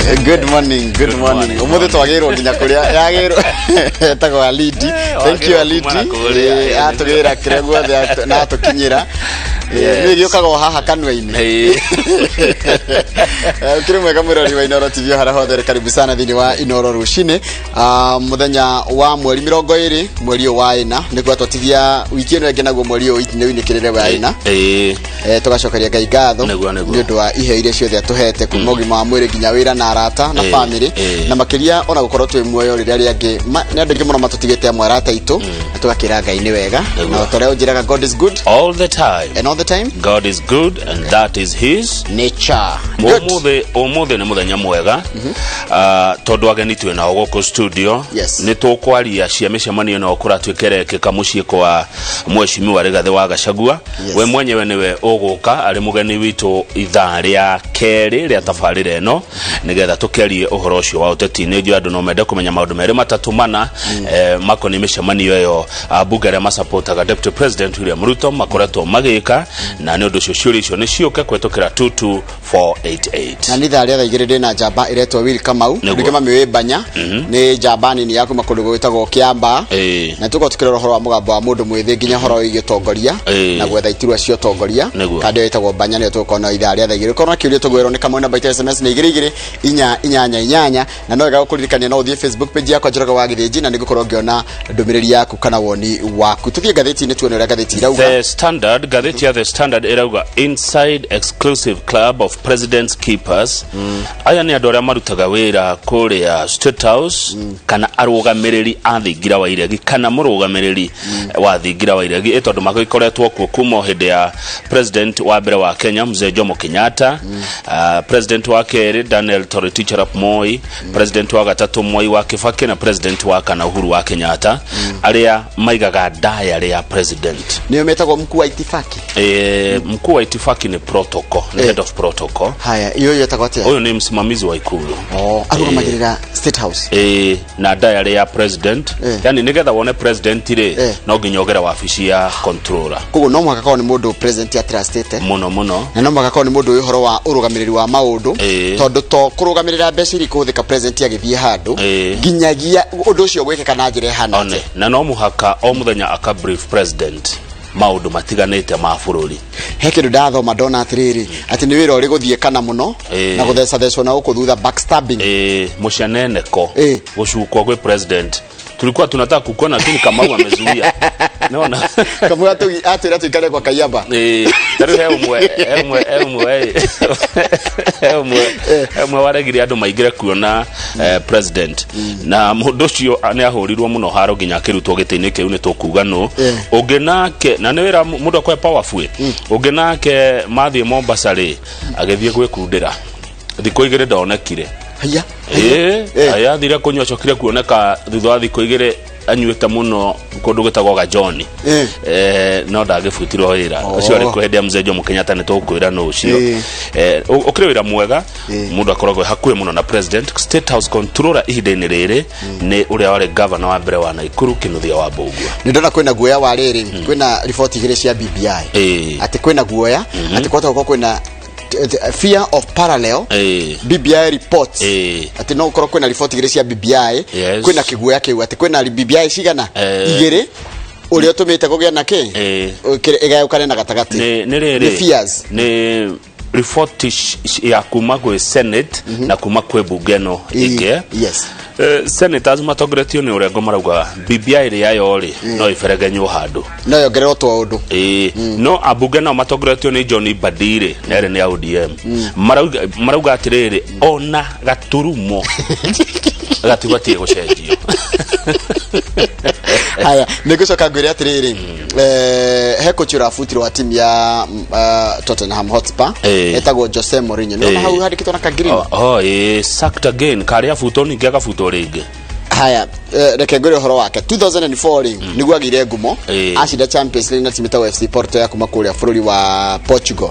Good morning. Umuthi twagirwo nginya kuria yagirwo etagwo Alidi. Thank you Alidi. Atugira kire guothe na atukinyira. Ni giokaga haha kanwa-ini. Kire mwega mwirori wa Inoro TV hara hothe karibu sana thini wa Inoro rucine. Muthenya wa mweri 20 mweri wa ina niguo twatithia wiki ino ngenagwo mweri uyu itinyo-ini kirire wa ina. Tugacokeria Ngai ngatho ni undu wa ihe iria ciothe atuhete kuma ugima wa mwiri nginya wira na arata na family na makiria ona gukorwo twi muoyo riria riangi ni andu muno matutigite amwe arata itu na tugakira Ngai ni wega na tore unjiraga God is good all the time, and all the time God is good, and that is his nature. Umuthi ni muthenya mwega tondu ageni twi na goko studio ni tukwaria cia micemanio na okura twekereke mucii kwa mweshimiwa Rigathi wa Gachagua. We mwenyewe niwe uguka ari mugeni witu ithaa ria keri ria tabarira eno nigetha tukerie uhoro ucio wa uteti ni ndio andu no mende kumenya maundu meri matatu mana makoni micemanio yo bunge ria masapotaga Deputy President William Ruto makoretwo magika na ni undu ucio ciuri icio ni ciuke kwetukira 22488 na ni tharia thaigirire na jamba iretwo Will Kamau ndikema miwe banya ni jamba nini yaku makundu gwitagwo Kiamba na tuko tukirora horo wa mugambo wa mundu mwithi nginya horo igitongoria na gwetha iturwa cio tongoria kandi itagwo banya ni tukona itharia thaigirire kona kiuria tugwero ni kamwe na baita SMS ni igirigire inyanya na no gagukuririkania no uthie Facebook page yakwa Njoroge wa Githĩnji na nigukorwo ngiona ndumiriri yaku kana woni waku tuthie gatheti ni tuone ria gatheti irauga. The Standard gatheti ya The Standard irauga inside exclusive club of president's keepers. Aya ni andu aria marutaga wira kuria State House kana arugamiriri athingira wa iregi kana murugamiriri wa thingira wa iregi etondu magikoretwo kuo kuma hindi ya president wa mbere wa Kenya Mzee Jomo Kenyatta, president wa keri Daniel Toroitich arap Moi, president wa gatatu Moi wa Kibaki na president wa kana Uhuru wa Kenyatta aria maigaga diary ya president. Ni umetagwo mkuu wa itifaki. Mkuu wa itifaki ni protocol, ni head of protocol. Haya, hiyo yetagwo atia? Huyo ni msimamizi wa ikulu. Arugamagira State House. Na diary ya president. Yani nigetha wone president ire no nginyogera wabici ya controller. Kugo no mwaka kwa ni mundu president ya trusted. Muno. Na no mwaka kwa ni mundu uhoro wa urugamiriri wa maundu. Tondu to kurugamirira beciri kuthika president ya githie handu. Ginyagia undu ucio gwekeka na njire hana. Na no muhaka o muthenya aka brief president maundu matiganite ma bururi. Hekindu ndathoma ndona atiriri ati ni wira uri guthie kana muno na gutheca thecwo na ukuthutha backstabbing mushaneneko gucukwo gwe president tulikuwa tunataka kukuona lakini Kamau amezuia. Naona Kamau atira tuikare kwa Kayamba. Tari emwe waregire andu maigire kuona president na mundu ucio ni ahurirwo muno haro nginya kirutwo gitini kiu ni tukuga no ungenake na ni wira mundu akwa powerful ungenake mathie Mombasa ri agithie gwikundira thiko igire ndonekire. Haya. Aya thira kunywa chokire kuoneka thutha wa thiko igire anyuita muno kundu gitagwo ga John. No ndagibutirwo wira ucio ari kuhendia Mzee Jomo Kenyatta ni tukwira no ucio. Ukire wira mwega mundu akoragwo hakuhe muno na president. State House controller ihinda-ini riri ni uria wari governor wa mbere wa Naikuru Kinuthia wa Mbugua. Ni ndona kwina guoya wa riri kwina report igire cia BBI ati kwina guoya ati kwina fear of parallel BBI reports ati no ukoro kwina report igire cia BBI kwina kiguoya kiu ati kwina BBI cigana igire uri otumite kugia na ki igayukane na gatagati ni fears ni report ya kuma kwe Senate na kuma kwe bunge no ige senators matogretio ni urengo marauga BBI ri yayo ri no iferegenyo handu no yongererwo to undu no abunge no matogretio ni John Badire na ere ni ODM marauga atiriri ona gaturumo gatibatie gucenjio. Haya nigucoka ngwire atiriri heko chura futiro wa timu ya Tottenham Hotspur etagwo Jose Mourinho no hau harikitwo na kagreen sacked again karia futoni ngiaga futo ringi. Haya reke ngore horo wake 2004 niguo agire ngumo acida Champions League na timu ta FC Porto ya kuma kuria bururi wa Portugal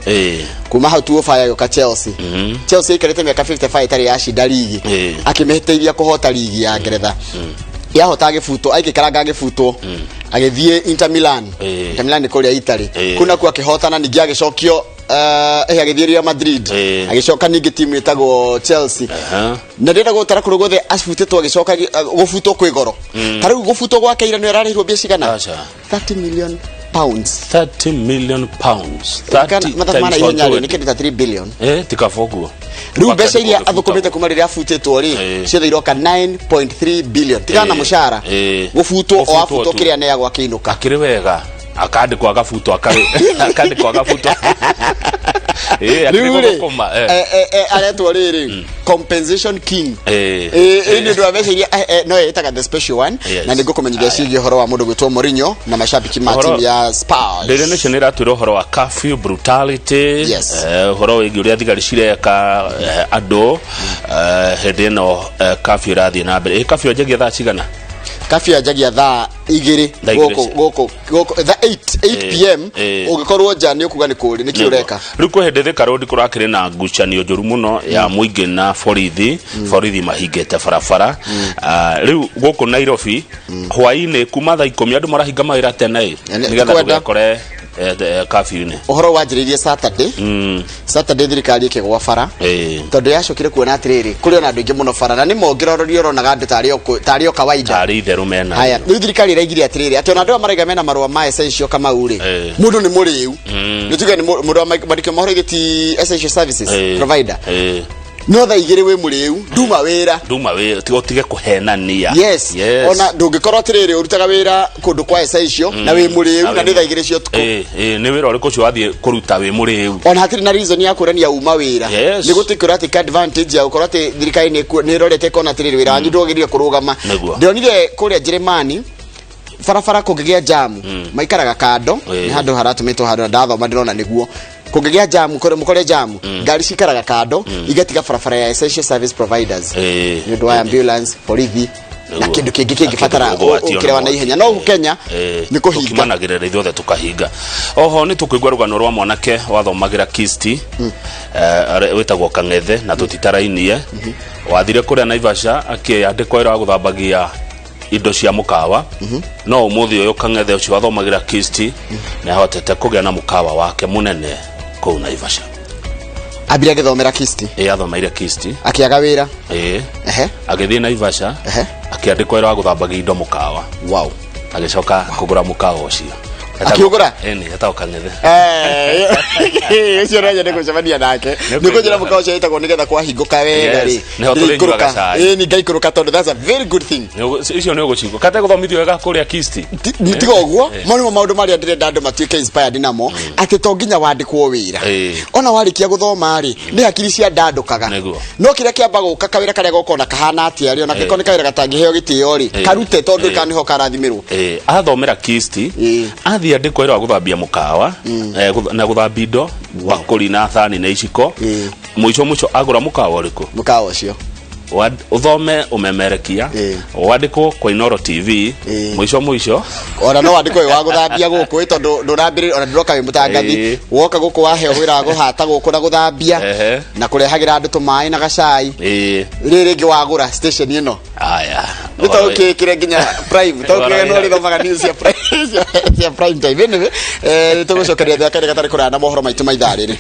kuma hau tu fire yoka Chelsea Chelsea ikarete miaka 55 tari acida ligi akimeteithia kuhota ligi ya Ngeretha ya hotage futo aikikaranga agifutwo agithie Inter Milan Inter Milan ni kuria Italy kuna kwa kihotana ningi agicokio agĩthiĩ Real Madrid agĩcoka ningĩ timu ĩtagwo Chelsea na ndĩrenda gũtara kũrũ gothe acibutĩtwo agĩcoka gũbutwo kwĩ goro tarĩu gũbutwo gwake ira nĩ ararĩhwo mbia cigana 30 million pounds 30 million pounds 30 ni kĩndũ ta 3 billion tikafoguo rĩu mbeca iria athũkũmĩte kuma rĩrĩa abutĩtwo rĩ ciothe iroka 9.3 billion tigana na mũcara gũbutwo o abutwo kĩrĩa ne yagwa kĩinũka akĩrĩ wega akandĩkwo agabutwo akandĩkwo agabutwo aretwo rĩrĩ compensation king nĩ ũndũ wa mbeca iria no ĩtaga the special one na nĩ ngũkũmenyithia ciĩgiĩ ũhoro wa mũndũ gwĩtwo Mourinho na mashabiki ma timu ya Spurs Daily Nation ĩratwĩra ũhoro wa curfew brutality ũhoro wĩgiĩ ũrĩa thigari cireka andũ hĩndĩ ĩno curfew ĩrathiĩ na mbere curfew yanjagia thaa cigana Kafia jagia thaa 2 gũkũ thaa 8 pm ũngĩkorwo nja nĩ ũkuga nĩ kũrĩ nĩ kĩ ũreka rĩu kũhendereka road kũrakĩrĩ na ngucanio njũru mũno ya mũingĩ na borithi mahingĩte barabara rĩu gũkũ Nairobi hwaĩ-inĩ kuma thaa 10 andũ marahinga mawĩra tene nĩgetha ndũgakore curfew-inĩ ũhoro wanjĩrĩirie Saturday thirikari ĩkĩgwa bara tondũ yacokire kuona atĩrĩrĩ kũrĩ ona andũ aingĩ mũno bara na nĩ mongĩrorori ũronaga andũ tarĩ o kawaida tarĩ itherũ mena haya rĩu thirikari ĩraigire atĩrĩrĩ atĩ ona andũ maraiga mena marũa ma essential Kamau rĩ mũndũ nĩ mũrĩu nĩ tuge nĩ mũndũ wa mandĩko mahoro gĩti essential services provider no thaa 2 wĩ mũrĩu nduma wĩra tigotige kũhenania ona ndũngĩkorwo atĩrĩrĩ ũrutaga wĩra kũndũ kwa essential na wĩ mũrĩu na nĩ thaa 2 cio tukũ nĩ wĩra ũrĩkũ ũcio wathiĩ kũruta wĩ mũrĩu ona hatirĩ na reason ya kũrania uma wĩra nĩ gũtikĩra atĩ advantage ya gũkorwo atĩ thirikari nĩ ĩrorete kona atĩrĩrĩ wĩra wanyu ndwagĩrĩire kũrũgama ndionire kũrĩa Jeremani barabara kũngĩgĩa jamu maikaraga kando nĩ handũ haratũmĩtwo handũ ndathoma ndĩrona nĩguo kũngĩgĩa jamu mũkore jamu ngari cikaraga kando igatiga barabara ya essential service providers nĩ ũndũ wa ambulance borithi na kĩndũ kĩngĩ kĩngĩbatara ũkĩrewa na ihenya no Kenya nĩ kũhinga tukimanagĩrĩra ithuothe tukahinga oho nĩ tũkũigua rũgano rwa mwanake wathomagĩra Kisti wĩtagwo Kang'ethe na tũtitarainie wathire kũrĩa Naivasha akĩandĩkwo wĩra wa gũthambagia indo cia mukawa no umuthi uyu Kang'ethe ucio wathomagĩra Kisti nĩ ahotete kũgĩa na mukawa wake munene kũu Naivasha ambire agĩthomera Kisti athomeire Kisti akĩaga wĩra agĩthiĩ Naivasha akĩandĩkwo wĩra wa gũthambagia indo mukawa agĩcoka kũgũra mukawa ũcio akiugura etagwo Kang'ethe ucio rĩnya nĩ gũcemania nake nĩ kũnjĩra mukawa ũcio etagwo nĩgetha kwahingũka wega rĩ nĩ ngaikũrũka tondũ that's a very good thing icio nĩ ũgũcingwo kate gũthomithio wega kũrĩa Kisti tiga ũguo maũndũ marĩa ndĩrenda andũ matuĩke inspired namo atĩ to nginya wandĩkwo wĩra ona warĩkia gũthoma rĩ nĩ hakiri cia ndandũkaga no kĩrĩa kĩamba gũka kawĩra karĩa gokona kahana atĩa rĩ ona gĩkoni kawĩra gatangĩheo gĩtĩo rĩ karute tondũ kanĩho karathimĩrwo athomera Kisti andĩkwo wĩra wa gũthambia mukawa na gũthambia indo bakũri na thani na iciko mũico agũra mukawa ũrĩkũ mukawa ũcio uthome umemerekia wandĩkwo kwa Inoro TV mũico ona no wandĩkwo wa gũthambia gũkũ tondũ ndũrambĩrĩria ona ndũroka wĩ mũtangathi woka gũkũ waheo wĩra gũhata gũkũ na gũthambia na kũrehagĩra andũ tũmaĩ na gacai rĩngĩ wagũra station ĩno nĩtokĩkĩre nginya prime tokĩre no rĩthomaga news cia prime time anyway tũgũcokeria thaka gatarĩ kũraya na mohoro maitũ maithaa rĩrĩ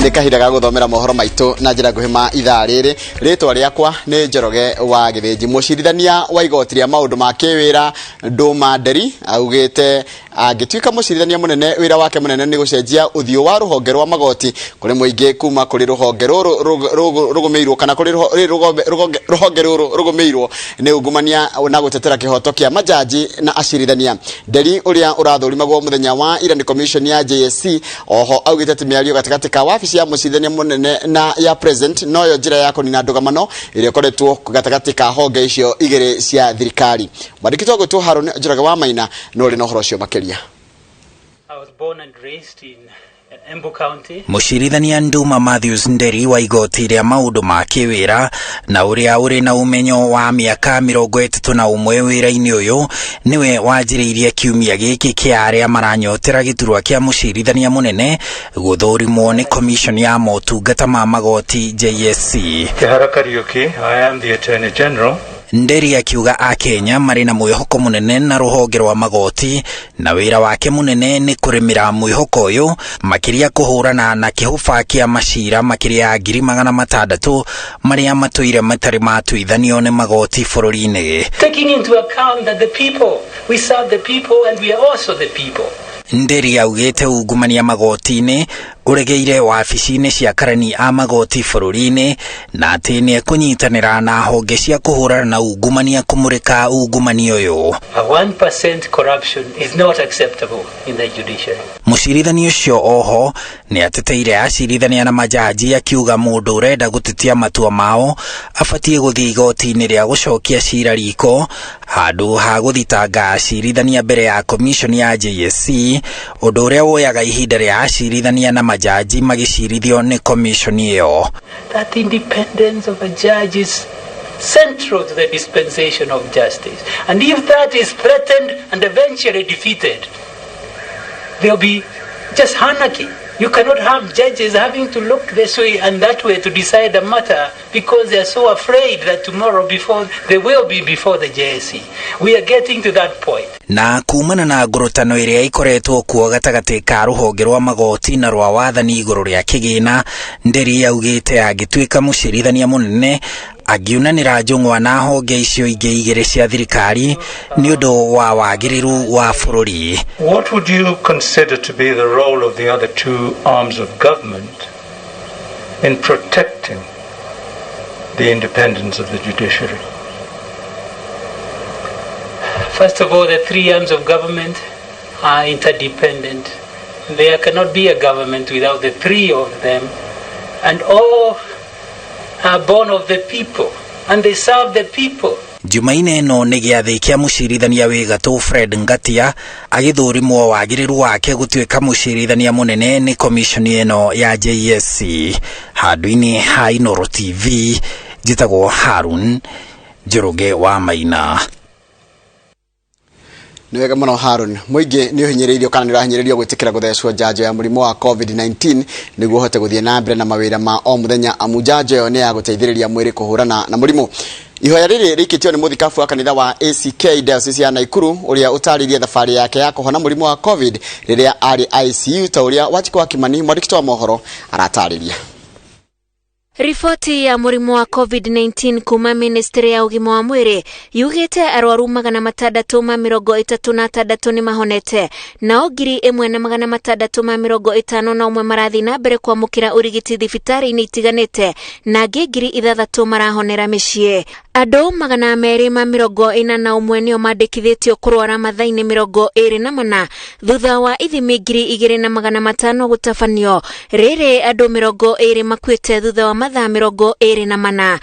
nĩ kahinda ga gũthomera mohoro maitũ na njĩra nguhĩ ma ithaa rĩrĩ rĩtwa rĩakwa nĩ Njoroge wa Gĩthĩnji mũcirithania wa igoti rĩa maũndũ ma kĩwĩra Ndũma Nderi augĩte angĩtuĩka mũcirithania mũnene wĩra wake mũnene nĩ gũcenjia ũthiũ wa rũhonge rwa magoti kũrĩ mũingĩ kuma kũrĩ rũhonge rũgũmĩirwo kana kũrĩ rũhonge rũgũmĩirwo nĩ ungumania na gũtetera kĩhoto kĩa majaji na acirithania Nderi ũrĩa ũrathũrimagwo mũthenya wa ira nĩ commission ya JSC oho augĩte atĩ mĩario gatagatĩ ka wabici ya mũcirithania mũnene na ya president noyo njĩra ya kũnina ndũgamano ĩrĩa ĩkoretwo gatagatĩ ka honge icio igĩrĩ cia thirikari mwandĩkĩtwo gwĩtwo Harĩ Njoroge wa Maina no rĩ na ũhoro ũcio makĩria. I was born and raised in Mũcirithania Nduma Matthews Nderi wa igoti rĩa maũndũ ma kĩwĩra na ũrĩa ũrĩ na ũmenyo wa mĩaka 31 wĩra-inĩ ũyũ niwe wanjĩrĩirie kiumia gĩkĩ kĩa arĩa maranyotera gĩturwa kĩa mũcirithania mũnene gũthũrimwo nĩ commission ya motungata ma magoti JSC. Kĩhara Kariuki, I am the Attorney General. Nderi akiuga Akenya marĩ na mwĩhoko mũnene na rũhonge rwa magoti na wĩra wake mũnene nĩ kũrĩmĩra mwĩhoko ũyũ makĩria kũhũrana na kĩhũba kĩa macira makĩria ya 600 marĩa matũire matarĩ matuithanio nĩ magoti bũrũri-inĩ. Taking into account that the people, we serve the people and we are also the people. Nderi augĩte ungumania magoti-inĩ ũregeire wabici-inĩ cia karani a magoti bũrũri-inĩ na atĩ nĩ ekũnyitanĩra na honge cia kũhũrana na ungumania kũmũrĩka ungumania ũyũ. A 1% corruption is not acceptable in the judiciary. Mũcirithania ũcio oho nĩ ateteire acirithania na majaji akiuga mũndũ ũrenda gũtetia matua mao abatie gũthiĩ igoti-inĩ rĩa gũcokia cira riko handũ ha gũthitanga acirithania mbere ya commission ya JSC, ũndũ ũrĩa woyaga ihinda rĩa acirithania na majaji magĩcirithio nĩ commission ĩyo. That independence of a judge is central to the dispensation of justice, and if that is threatened and eventually defeated, there will be just anarchy. You cannot have judges having to look this way and that way to decide a matter because they are so afraid that tomorrow they will be before the JSC. We are getting to that point. Na kumana na ngũrũtano ĩrĩa ikoretwo kuo gatagatĩ ka rũhonge rwa magoti na rwa wathani igũrũ rĩa kĩgĩna, Nderi augĩte angĩtuĩka mũcirithania mũnene agiunanĩra njũng'wa na honge icio ingĩ igĩrĩ cia thirikari nĩ ũndũ wa wagĩrĩru wa bũrũri. What would you consider to be the role of the other two arms of government in protecting the independence of the judiciary? First of all, the three arms of government are interdependent. There cannot be a government without the three of them, and all are born of the people and they serve the people. Jumaine ĩno nĩ gĩathĩ kĩa mũcirithania wĩ gatũ Fred Ngatia agĩthũrimwo wagĩrĩru wake gũtuĩka mũcirithania mũnene nĩ commission ĩno ya JSC. Handũ-inĩ ha Inooro TV, njĩtagwo Harun Njoroge wa Maina. Niwega mũno Harun, mũingĩ nĩ ũhinyĩrĩirio kana nĩ ũrahinyĩrĩrio gwĩtĩkĩra gũthecwo njanjo ya mũrimũ wa COVID-19 nĩguo ũhote gũthiĩ na mbere na mawĩra ma o mũthenya. Amu njanjo ĩyo nĩ ya gũteithĩrĩria mwĩrĩ kũhũrana na mũrimũ. Ihoya rĩrĩ rĩikĩtio nĩ mũthikabu wa kanitha wa ACK Diocese ya Naikuru ũrĩa ũtarĩirie thabarĩ yake ya kũhona mũrimũ wa COVID rĩrĩa arĩ ICU ta ũrĩa Wachiko wa Kimani mwandĩki wa mohoro aratarĩria. Riboti ya mũrimũ wa COVID-19 kuma ministry ya ũgima wa mwĩrĩ yugĩte arwaru 636 nĩ mahonete nao 1651 marathiĩ na mbere kwamũkĩra ũrigiti thibitarĩ-inĩ itiganĩte na angĩ 6000 marahonera mĩciĩ. Andũ 241 nĩo mandĩkithĩtio kũrwara mathaa-inĩ 24 thutha wa ithimi 2500 gũtabanio. Rĩrĩ andũ 20 makuĩte thutha wa mathaa 24.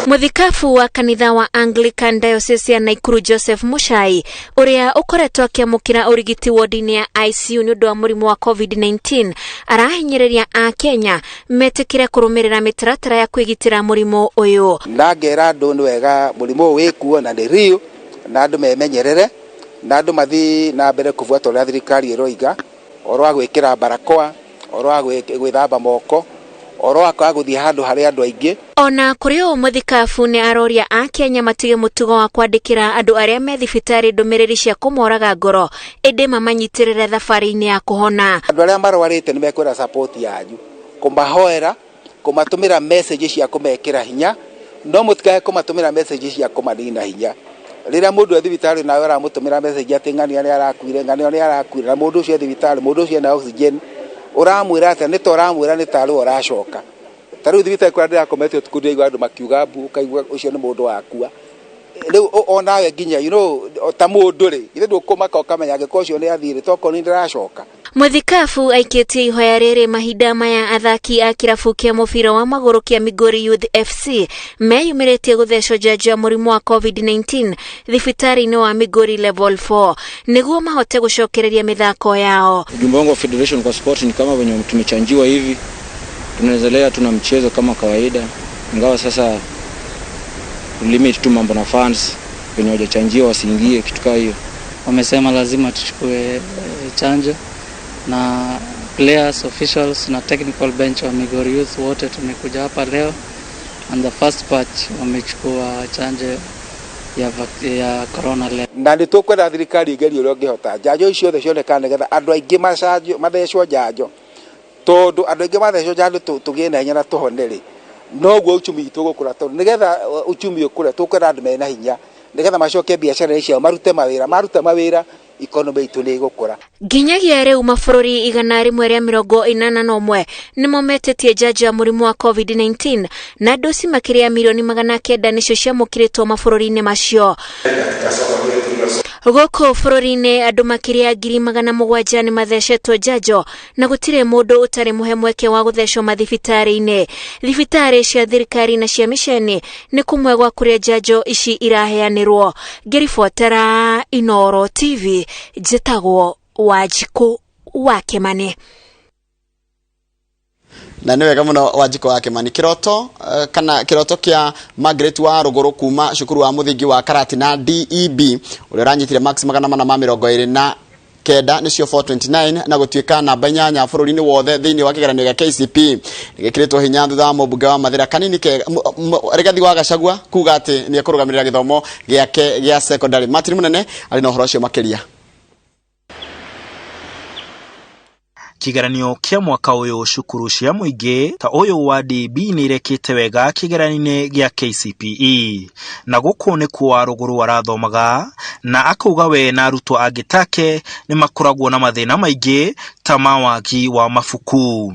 Mũthikabu wa kanitha wa Anglican Diocese ya Naikuru Joseph Muchai ũrĩa ũkoretwo akĩamũkĩra ũrigiti ward-inĩ ya ICU nĩ ũndũ wa mũrimũ wa COVID-19 arahinyĩrĩria Akenya metĩkĩre kũrũmĩrĩra mĩtaratara ya kwĩgitĩra mũrimũ ũyũ. Ndangera andũ nĩ wega mũrimũ wĩ kuo na nĩ real na andũ memenyerere na andũ mathiĩ na mbere kũbuata ũrĩa thirikari ĩroiga ũhoro wa gwĩkĩra barakoa, ũhoro wa gwĩthamba moko, ũhoro wa gũthiĩ handũ harĩ andũ aingĩ. Ona kũrĩ o mũthikabu nĩ aroria Akenya matige mũtugo wa kwandĩkĩra andũ arĩa me thibitarĩ ndũmĩrĩri cia kũmoraga ngoro ĩndĩ mamanyitĩrĩre thabarĩ-inĩ ya kũhona. Andũ arĩa marwarĩte nĩ mekwenda support yanyu, kũmahoera, kũmatũmĩra message cia kũmekĩra hinya, no mũtikae kũmatũmĩra message cia kũmanina hinya. Rĩrĩa mũndũ thibitarĩ nawe ũramũtũmĩra message atĩ ng'ania nĩ arakuire, ng'ania nĩ arakuire, na mũndũ ũcio thibitarĩ, mũndũ ũcio na oxygen, ũramwĩra atĩ nĩ ta ũramwĩra nĩ ta rĩu ũracoka. Ta rĩu thibitarĩ kũrĩa ndĩrakometio tukundi igwa andũ makiuga mbu, ukaigua ũcio nĩ mũndũ wakua. Rĩu onawe nginya ta mũndũ rĩ, ithe ndũkũmaka ũkamenya angĩkorwo ũcio nĩ athirĩ tokorwo nĩ ndĩracoka. Muthikabu aikitie ihoya riri mahinda maya athaki a kirabu kia mubira wa maguru kia Migori Youth FC meyumiritie guthecwo njanjo ya murimu wa COVID-19 thibitari-ini wa Migori level 4 niguo mahote gucokereria mithako yao. Ujumbe wangu wa Federation kwa sport ni kama venye tumechanjiwa hivi, tunaendelea tuna mchezo kama kawaida, ingawa sasa limit tu mambo na fans wenye hawajachanjiwa wasiingie kitu kama hiyo. Wamesema lazima tuchukue chanjo na players, officials na technical bench wa Migori Youth wote tumekuja hapa leo, and the first batch wamechukua chanjo ya corona leo. Na nĩ tũkwenda thirikari igerie ũrĩa ũngĩhota njanjo icio othe cionekane nĩgetha andũ aingĩ mathecwo njanjo, tondũ andũ aingĩ mathecwo njanjo tũgĩe na hinya na tũhone-rĩ, noguo uchumi tũgũkũra, tondũ nĩgetha uchumi ũkũre tũkwenda andũ mena hinya nĩgetha macoke biacara ciao marute mawĩra, maruta mawĩra economy itu nĩ gũkũra. Nginyagia rĩu mabũrũri 141 nĩmo metetie njanjo ya mũrimũ wa COVID-19 na dosi makĩria milioni 900 nĩcio ciamũkĩrĩtwo mabũrũri-inĩ macio. Gũkũ bũrũri-inĩ andũ makĩria 700,000 nĩ mathecetwo njanjo na gũtirĩ mũndũ ũtarĩ mũhe mweke wa gũthecwo mathibitarĩ-inĩ. Thibitarĩ cia thirikari na cia mĩciĩ nĩ kũmwe gwa kũrĩa njanjo ici iraheanĩrwo. Ngĩribotera Inooro TV, njĩtagwo Wanjikũ wa Kimani. Na nĩ wega mũno Wanjikũ wa Kimani. Kana kiroto kia Margaret wa Rũgũrũ kuma cukuru wa mũthingi wa Karati na DEB ũrĩa ũranyitire max 429 nĩcio 429 na gũtuĩka namba 8 bũrũri-inĩ wothe thĩinĩ wa kĩgeranio gĩa KCPE gĩkĩrĩtwo hinya thutha wa mũmbunge wa Mathĩra kanini Rigathi wa Gachagua kuga atĩ nĩ ekũrũgamĩrĩra gĩthomo gĩake gĩa secondary. Martin Mũnene arĩ na ũhoro ũcio makĩria. Kigeranio kia mwaka uyu cukuru cia muingi ta uyu wa DB ni irekite wega kigeranio gĩa KCPE na guku ni kuwa Rũgũrũ arathomaga na akauga we na arutwo angĩ take ni makoragwo na mathĩna maingĩ ta mawagi wa mafuku.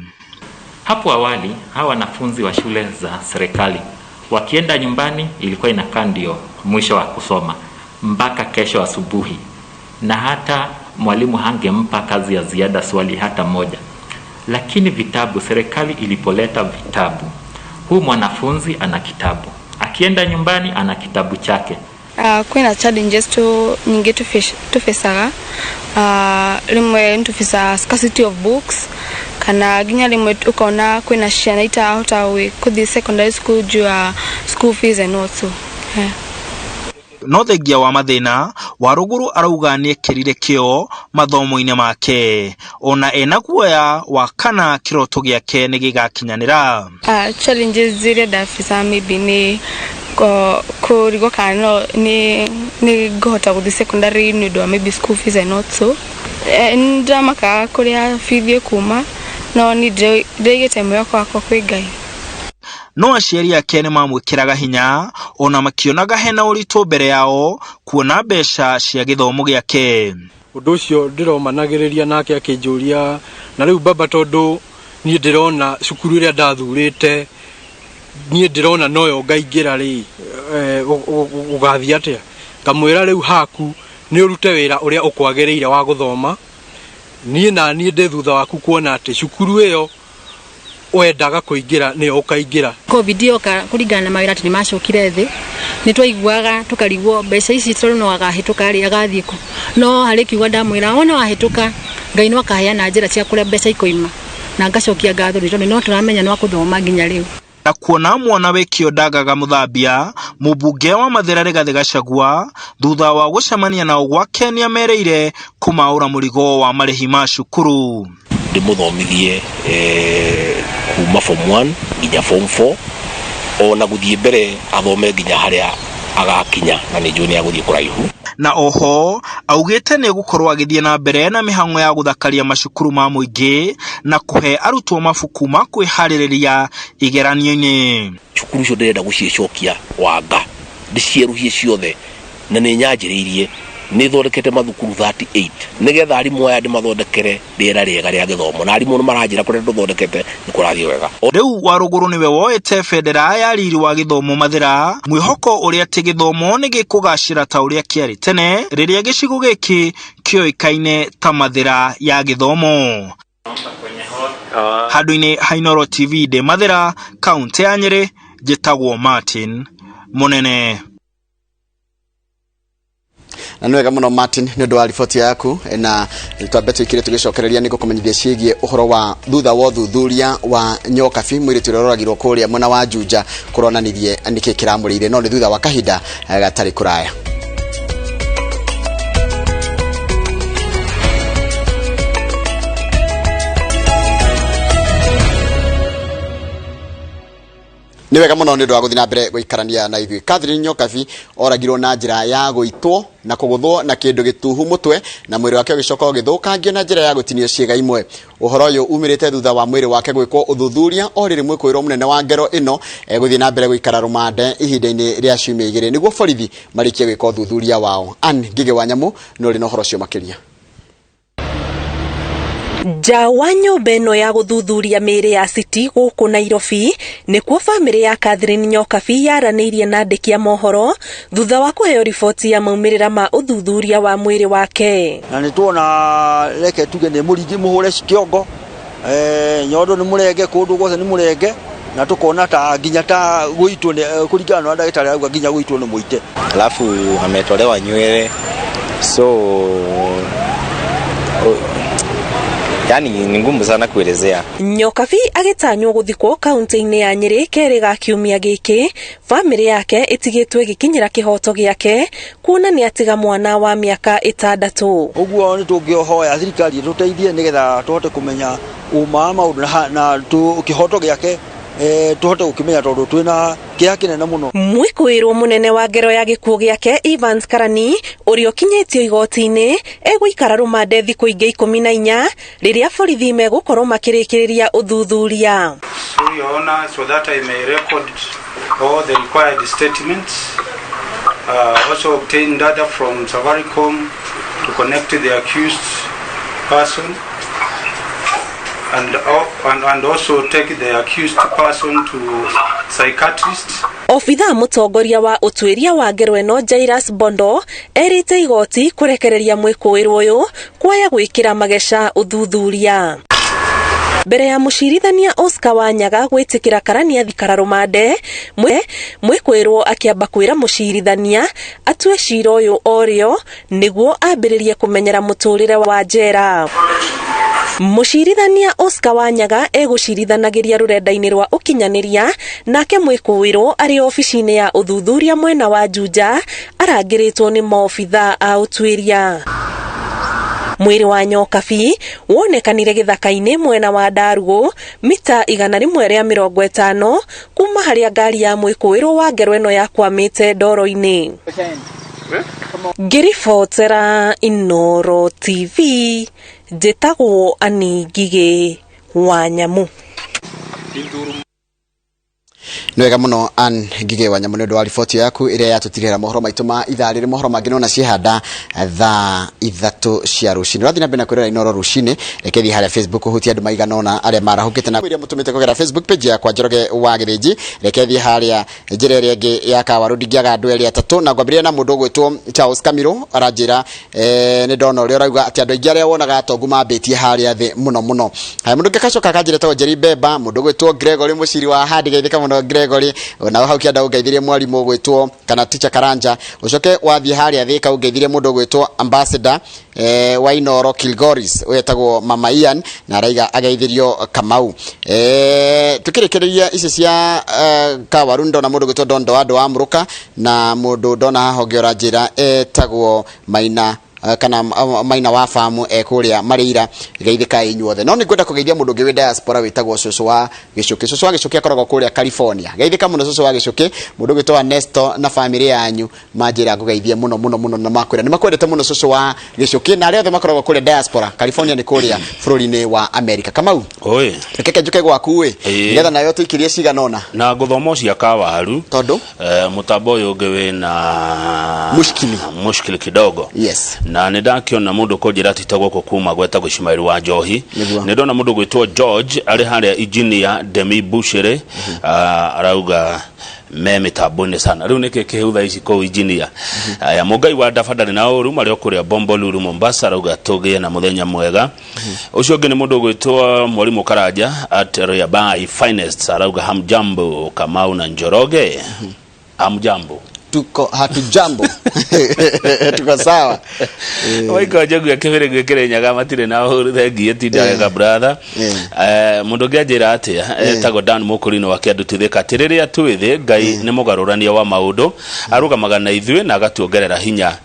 Hapo awali hawa wanafunzi wa shule za serikali wakienda nyumbani ilikuwa inakaa ndio mwisho wa kusoma mpaka kesho asubuhi, na hata mwalimu hangempa kazi ya ziada swali hata moja. Lakini vitabu, serikali ilipoleta vitabu, huu mwanafunzi ana kitabu, akienda nyumbani ana kitabu chake. Kwina challenges nyingi tufacaga, rimwe ntufaca scarcity of books, kana ginya rimwe ukona kwina ciana itahota kuthi secondary school juu ya school fees and also. No thengia wa mathĩna wa Rũgũrũ arauga nĩ ekĩrire kĩo mathomo-inĩ make, ona ena guoya wa kana kĩroto gĩake nĩ gĩgakinyanĩra. Challenges zile ndafaca maybe ni kũrigwo kana ni ngũhota gũthi secondary nĩ ũndũ wa maybe school fees and also. Ndamaka kũrĩa fees kuma no ni ndĩgĩte mwĩhoko wakwa kwĩ Ngai. No aciari ake nĩ mamwĩkĩraga hinya ona makĩonaga hena ũritũ mbere yao kuona mbeca cia gĩthomo gĩake. Ũndũ ũcio ndĩromanagĩrĩria nake akĩnjũria na rĩu baba, tondũ niĩ ndĩrona cukuru ĩrĩa ndathurĩte, niĩ ndĩrona noyo ngaingĩra rĩ, ũgathiĩ atĩa? Ngamwĩra rĩu haku nĩ ũrute wĩra ũrĩa ũkwagĩrĩire wa gũthoma, niĩ na niĩ ndĩ thutha waku kuona atĩ cukuru ĩyo wendaga kũingĩra nĩ ũkaingĩra. COVID yoka kũringana na mawĩra atĩ nĩ macokire thĩ, nĩ twaiguaga tũkarigwo mbeca ici tondũ no agahĩtũka rĩ agathiĩ kũ. No harĩ kiuga ndamwĩra ona wahĩtũka Ngai no akaheana njĩra cia kũrĩa mbeca ikoima, na ngacokia ngatho tondũ no tũramenya no kũthoma nginya rĩu. Na kuona mwana wĩkĩo ndagaga mũthambia, mũmbunge wa Mathĩra Rigathi Gachagua thutha wa gũcemania nao gwake nĩ amereire kũmaũra mũrigo wa marĩhi ma cukuru. Ndĩmũthomithie kuma form 1 nginya form 4 ona gũthiĩ mbere athome nginya harĩa agakinya, na nĩ njũĩ nĩ agũthiĩ kũraihu. Na oho augĩte nĩ gũkorwo agĩthiĩ na mbere na mĩhang'o ya gũthakaria macukuru ma mũingĩ na kũhe arutwo mabuku ma kwĩharĩrĩria igeranio-inĩ. Cukuru icio ndĩrenda gũcicokia wanga, ndĩcieruhie ciothe, na nĩ nyanjĩrĩirie nĩ thondekete mathukuru 38 nigetha arimũ aya ndĩmathondekere rĩera rĩega rĩa gĩthomo, na arimũ nĩ maranjĩra kũrĩa tũthondekete nĩ kũrathiĩ wega. Rĩu wa Rũgũrũ nĩwe woete bendera ya riri wa gĩthomo Mathĩra, mwĩhoko ũrĩa atĩ gĩthomo nĩ gĩkũgacĩra ta ũrĩa kĩarĩ tene rĩrĩa gĩcigo gĩkĩ kĩoĩkaine ta mathĩra ya gĩthomo. Handũ-inĩ ha Inooro TV ndĩ Mathĩra, kaunti ya Nyĩrĩ, njĩtagwo Martin Mũnene. Na nĩ wega mũno Martin nĩ ũndũ wa riboti yaku, na twambe twĩkire tũgĩcokereria nĩ gũkũmenyithia ciĩgiĩ ũhoro wa thutha wa ũthuthuria wa nyokabi mwĩrĩtu ũrĩa ũroragirwo kũrĩa mwena wa Juja kũronanirie nĩkĩ kĩramũrĩire, no nĩ thutha wa kahinda gatarĩ kũraya. Nĩ wega mũno nĩ ũndũ wa gũthiĩ na mbere gũikarania na ithuĩ. Catherine Nyokabi oragirwo na njĩra ya gũitwo na kũgũthwo na kĩndũ gĩtuhu mũtwe, na mwĩrĩ wake ũgĩcoka ũgĩthũkangio na njĩra ya gũtinio ciĩga imwe. Ũhoro ũyũ umĩrĩte thutha wa mwĩrĩ wake gwĩkwo ũthuthuria o rĩrĩ mwĩkũĩrwo mũnene wa ngero ĩno gũthiĩ na mbere gũikara rumande ihinda-inĩ rĩa ciumia igĩrĩ nĩguo borithi marĩkie gwĩka ũthuthuria wao. Ngigĩ wa Nyamũ nĩ ũrĩ na ũhoro ũcio makĩria. Nja wa nyũmba ĩno ya gũthuthuria mĩĩrĩ ya City gũkũ Nairobi nĩkuo bamĩrĩ ya Catherine Nyokabi yaranĩirie na andĩki a mohoro thutha wa kũheo riboti ya maumĩrĩra ma ũthuthuria wa mwĩrĩ wake. Na nĩtuona reke tuge nĩ mũringi mũhũre kĩongo, nyondo nĩ mũrenge, kũndũ guothe nĩ mũrenge, na tukona ta nginya ta gũitwo kũringana na ndagĩtarĩ auga nginya gũitwo nĩ mũite. Alafu ametolewa nywele, so yani ni ngumu sana kuelezea. Nyokabi agĩtanywo gũthikwo kaunti-inĩ ya Nyĩrĩ kerĩ ga kiumia gĩkĩ, bamĩrĩ yake ĩtigĩtwo ĩgĩkinyĩra kĩhoto gĩake kuona nĩ atiga mwana wa mĩaka 6. Ũguo nĩ tũngĩhoya thirikari ĩtũteithie nĩgetha tũhote kũmenya ũma wa maũndũ na kĩhoto gĩake tuhote gũkĩmenya tondũ twĩna kĩeha kĩnene mũno. Mwĩkũĩrwo mũnene wa ngero ya gĩkuũ gĩake Evans Karani ũrĩa ũkinyĩtio igoti-inĩ egũikara rumande thikũ ingĩ 14 rĩrĩa borithi megũkorwo makĩrĩkĩrĩria ũthuthuria. So your honor, so that I may record all the required statements, also obtain data from Safaricom to connect to the accused person. And also take the accused person to psychiatrist. Obitha mũtongoria wa ũtuĩria wa ngero ĩno Jairus Bondo erĩte igoti kũrekereria mwĩkũĩrwo ũyũ kuoya gwĩkĩra mageca ũthuthuria. Mbere ya mũcirithania Oscar Wanyaga gwĩtĩkĩra Karani athikara rumande, mwĩkũĩrwo akĩamba kwĩra mũcirithania atue cira ũyũ orĩo nĩguo ambĩrĩrie kũmenyera mũtũrĩre wa njera. Mũcirithania Oscar Wanyaga egũcirithanagĩria rũrenda-inĩ rwa ũkinyanĩria, nake mwĩkũĩrwo arĩ ofici-inĩ ya ũthuthuria mwena wa Juja arangĩrĩtwo nĩ maobitha a ũtuĩria. Mwĩrĩ wa Nyokabi wonekanire gĩthaka-inĩ mwena wa Ndarugũ mita 150 kuma harĩa ngari ya mwĩkũĩrwo wa ngero ĩno yakwamĩte ndoro-inĩ. Ngĩribotera Inooro TV, njĩtagwo Ngigĩ wa Nyamũ. Nĩ wega mũno Ngigĩ wa Nyamũ nĩ ũndũ wa riboti yaku ĩrĩa yatũtirĩra mohoro maitũ ma ithaa rĩrĩ, mohoro mangĩ nona ciehanda thaa 3 cia rũcinĩ. Rathiĩ na mbere na kwĩrora Inooro rũcinĩ, reke thiĩ harĩa Facebook hutia andũ maigana ũna arĩa marahũkĩte na iria mũtũmĩte kũgerera Facebook page yakwa Njoroge wa Gĩthĩnji. Reke thiĩ harĩa njĩra ĩrĩa ĩngĩ ya Kawaru ndingĩaga andũ erĩ atatũ, na ngwambĩrĩria na mũndũ ũgwĩtwo Charles Kamiro aranjĩra nĩ ndona ũrĩa ũrauga atĩ andũ aingĩ arĩa wonaga atongu mambĩtie harĩa thĩ mũno mũno. Haya, mũndũ ũngĩ gacoka akanjĩra tagwo Jerry Bemba, mũndũ ũgwĩtwo Gregory mũciri wa handi geithĩka mũno Gregory, na hau kĩanda ũngeithirie mwarimũ ũgwĩtwo kana teacher Karanja, ucoke wathiĩ harĩa thĩka ũngeithirie mũndũ ũgwĩtwo ambassador wa Inooro Kilgoris wetagwo Mama Ian na araiga ageithirio Kamau. Tukĩrĩkĩrĩria ici cia Kawaru ndona mũndũ ũgwĩtwo Dondo andũ wa Mũruka, na mũndũ ndona haha ũngĩ ũranjĩra etagwo Maina kana Maina wa famu kũrĩa Marĩira geithĩka inyuothe. No nĩ ngwenda kũgeithia mũndũ ũngĩ wĩ diaspora wĩtagwo Cũcũ wa Gĩcũkĩ. Cũcũ wa Gĩcũkĩ akoragwo kũrĩa California. Geithĩka mũno Cũcũ wa Gĩcũkĩ, mũndũ ũgwĩtwo Nesto na family yanyu manjĩra ngũgeithia mũno mũno mũno, na makwĩra nĩ makwendete mũno Cũcũ wa Gĩcũkĩ, na arĩa othe makoragwo kũrĩa diaspora California nĩ kũrĩa bũrũri-inĩ wa America. Kamau, oi reke njuke gwaku we nĩgetha nayo tũikirie cigana ona na gũthoma cia Kawaru tondũ mũtambo ũyũ ũngĩ wĩna mushkili kidogo. Yes, na nĩndakiona mũndũ kũnjĩra atĩ tagwo kuma gwetagwo Ismail wa Njohi. Nĩndona mũndũ gwĩtwo George arĩ harĩa engineer Demi Bushire arauga me mitambo-inĩ sana riu niki kihutha ici ko engineer aya Mungai wa ndafadari na uru mari okuria Bombolulu Mombasa rauga tugie na muthenya mwega ucio ngi ni mundu gwitwa Mwalimu Karanja at Riabai Finest arauga hamjambo Kamau na Njoroge hamjambo tuko hatujambo tuko sawa waiko jogu ya kebere gwekere nyaga matire na huru thengi tindaga brother mundu ngianjira atia tago Dan Mukurino wakiandutithika tiriria twithi Ngai ni mugarurania wa maundu arugamaga na ithwe na agatuongerera hinya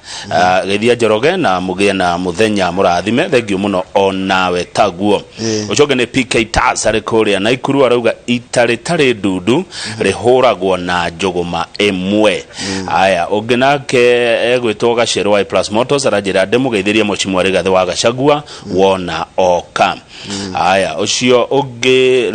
githia Njoroge na mugie na muthenya murathime thengio muno onawe taguo ucoge ni PK Tas ari kuria na ikuru arauga itari ndudu rihuragwo na njuguma emwe aya ogenake egwitwo Gacero wa Plus Motors arajira ndemugeithirie Mheshimiwa Rigathi wa Gachagua wona oka aya ucio ugi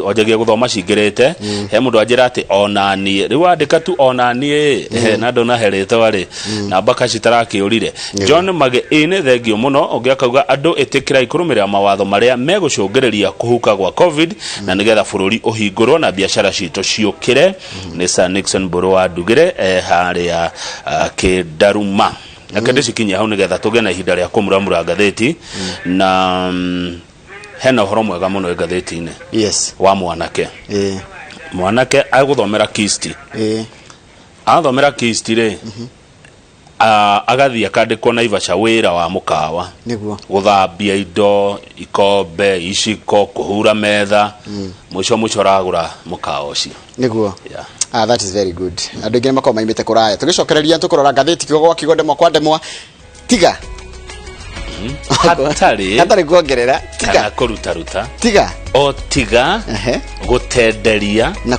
ojagia guthoma cingirite he mundu ajira ati onani riu andika tu onani na ndona herete wari na mbaka citarakiurire John Mage ine thengio muno ogiakauga andu itikira ikurumira mawatho maria megucungereria kuhuka gwa covid na nigetha bururi uhingurwo na biashara cito ciukire ni Sir Nixon Buru wa Ndugire haria Kidaruma na kende cikinya hau nigetha tuge na ihinda ria kumuramura ngatheti na hena horo mwega muno ngatheti-ini wa mwanake mwanake aguthomera kisti athomera kisti ri agathia kandikwo na Ivasha wira wa mukawa niguo guthambia indo ikombe iciko kuhura metha muco ragura mukawa ucio niguo that is very good andu ngene makoma imite kuraya tugicokereria tukurora ngatheti kigo kigondemwa kwandemwa tiga hatari kuongerera tiga kuruta tiga o tiga gutenderia na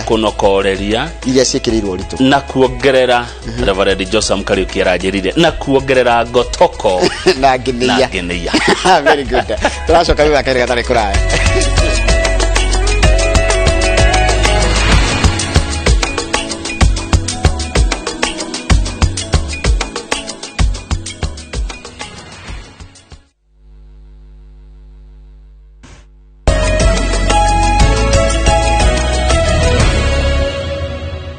kunokoreria iria cikirirwo ritu na kuongerera Reverend Joseph Kariuki arajirire na kuongerera ngotoko na ngineia very good turacoka wiwa kere gatari kuraya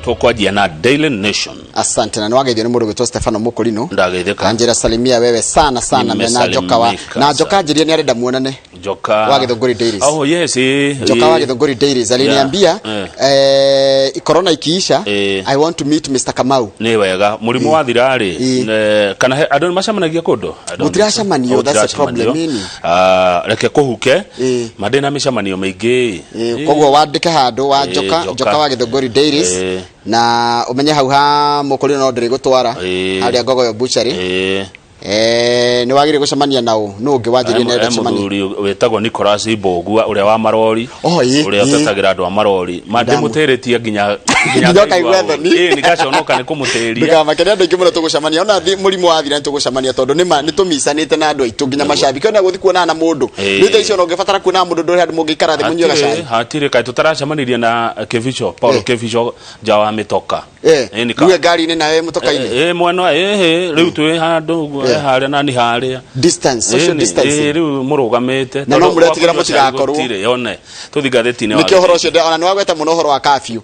tukwajia na Daily Nation. Asante na niwageithio ni mundu gwitwo Stefano Mukurino. Ndageithika. Anjira salimia wewe sana na joka njiria ni arenda muonane. Joka wa Githunguri Dairies. Oh yes. Joka wa Githunguri Dairies aliniambia corona ikiisha I want to meet Mr. Kamau. Ni wega murimu wa thirari kana andu macamanagia kundu. Mutiracamania that's a problem ini. Reke kuhuke madena micamanio maingi. Koguo wandike handu wa joka wa Githunguri Dairies. Na umenye hau ha Mukurino no ndiri gutwara haria Ngogoyo butchery ni wagire gucemania nao no ungi wanjirie nenda gucemania wetagwo Nicholas Ibogua uria wa marori uria tatagira andu a marori mande muteretie nginya kaigwetho ni gaconoka ni kumuteria ndikamakene andu ingi muno tugucemania ona murimu wa thira tugucemania tondu ni tumicanite na andu aitu nginya macambiki ona guthi kuona na mundu ni tha icio no ngibatara kuona mundu nduri handu mungikara thi munywe gacai hatire kai tutaracemanirie na Kevicho Paulo Kevicho jawa mitoka ni ngari ni nawe mutoka-ini mweno riu twi handu haria nani haria distance social distance riu murugamite na no muretigira mutigakorwo yone tuthi gatheti-ini nikio horo cio ona ni wagweta muno horo wa curfew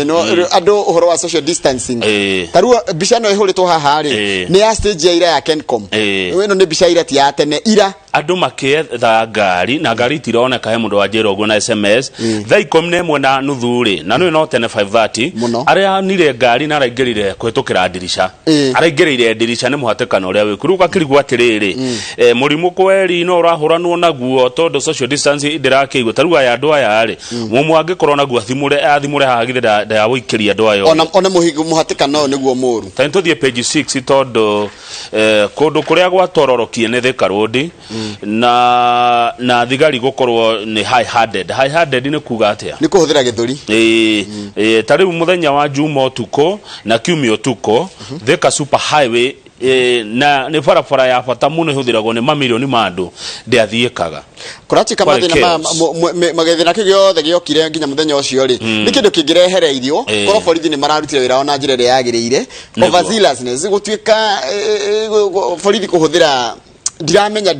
no andu horo wa social distancing tarua bica no ihuritwo haha ri ni ya stage ya ira ya Kencom weno ni bica ira ti ya tene ira andu makietha ngari na ngari tironeka he mundu wa njira uguo na SMS thaa 11 na nuthu ri na no tene 5:30 aria nire ngari na araingirire kwetukira ndirisha araingirire ndirisha ni muhatekano uria wikuruga kirigwa atiriri murimu kweri no urahuranwo naguo tondu social distance ndirakiigwo tarua ya andu aya ri mumu angikorwo naguo athimure haha githe da wikiria andu aya ona muhigu muhatekano niguo muru tani tuthie page 6 tondu kundu kuria gwatororokie ni Thika Road na thigari gukorwo ni high handed ni kuga atia ni kuhuthira githuri tariu muthenya wa Juma utuko na Kiumia utuko Thika super highway na ni barabara ya bata muno ihuthiragwo ni mamilioni ma andu ndiathiikaga kuratika mathina magethina kigiothe giokire nginya muthenya ucio ri ni kindu kingirehereirio koro borithi ni mararutire wira ona njira yagirire overzealousness gutwika borithi kuhuthira ndiramenya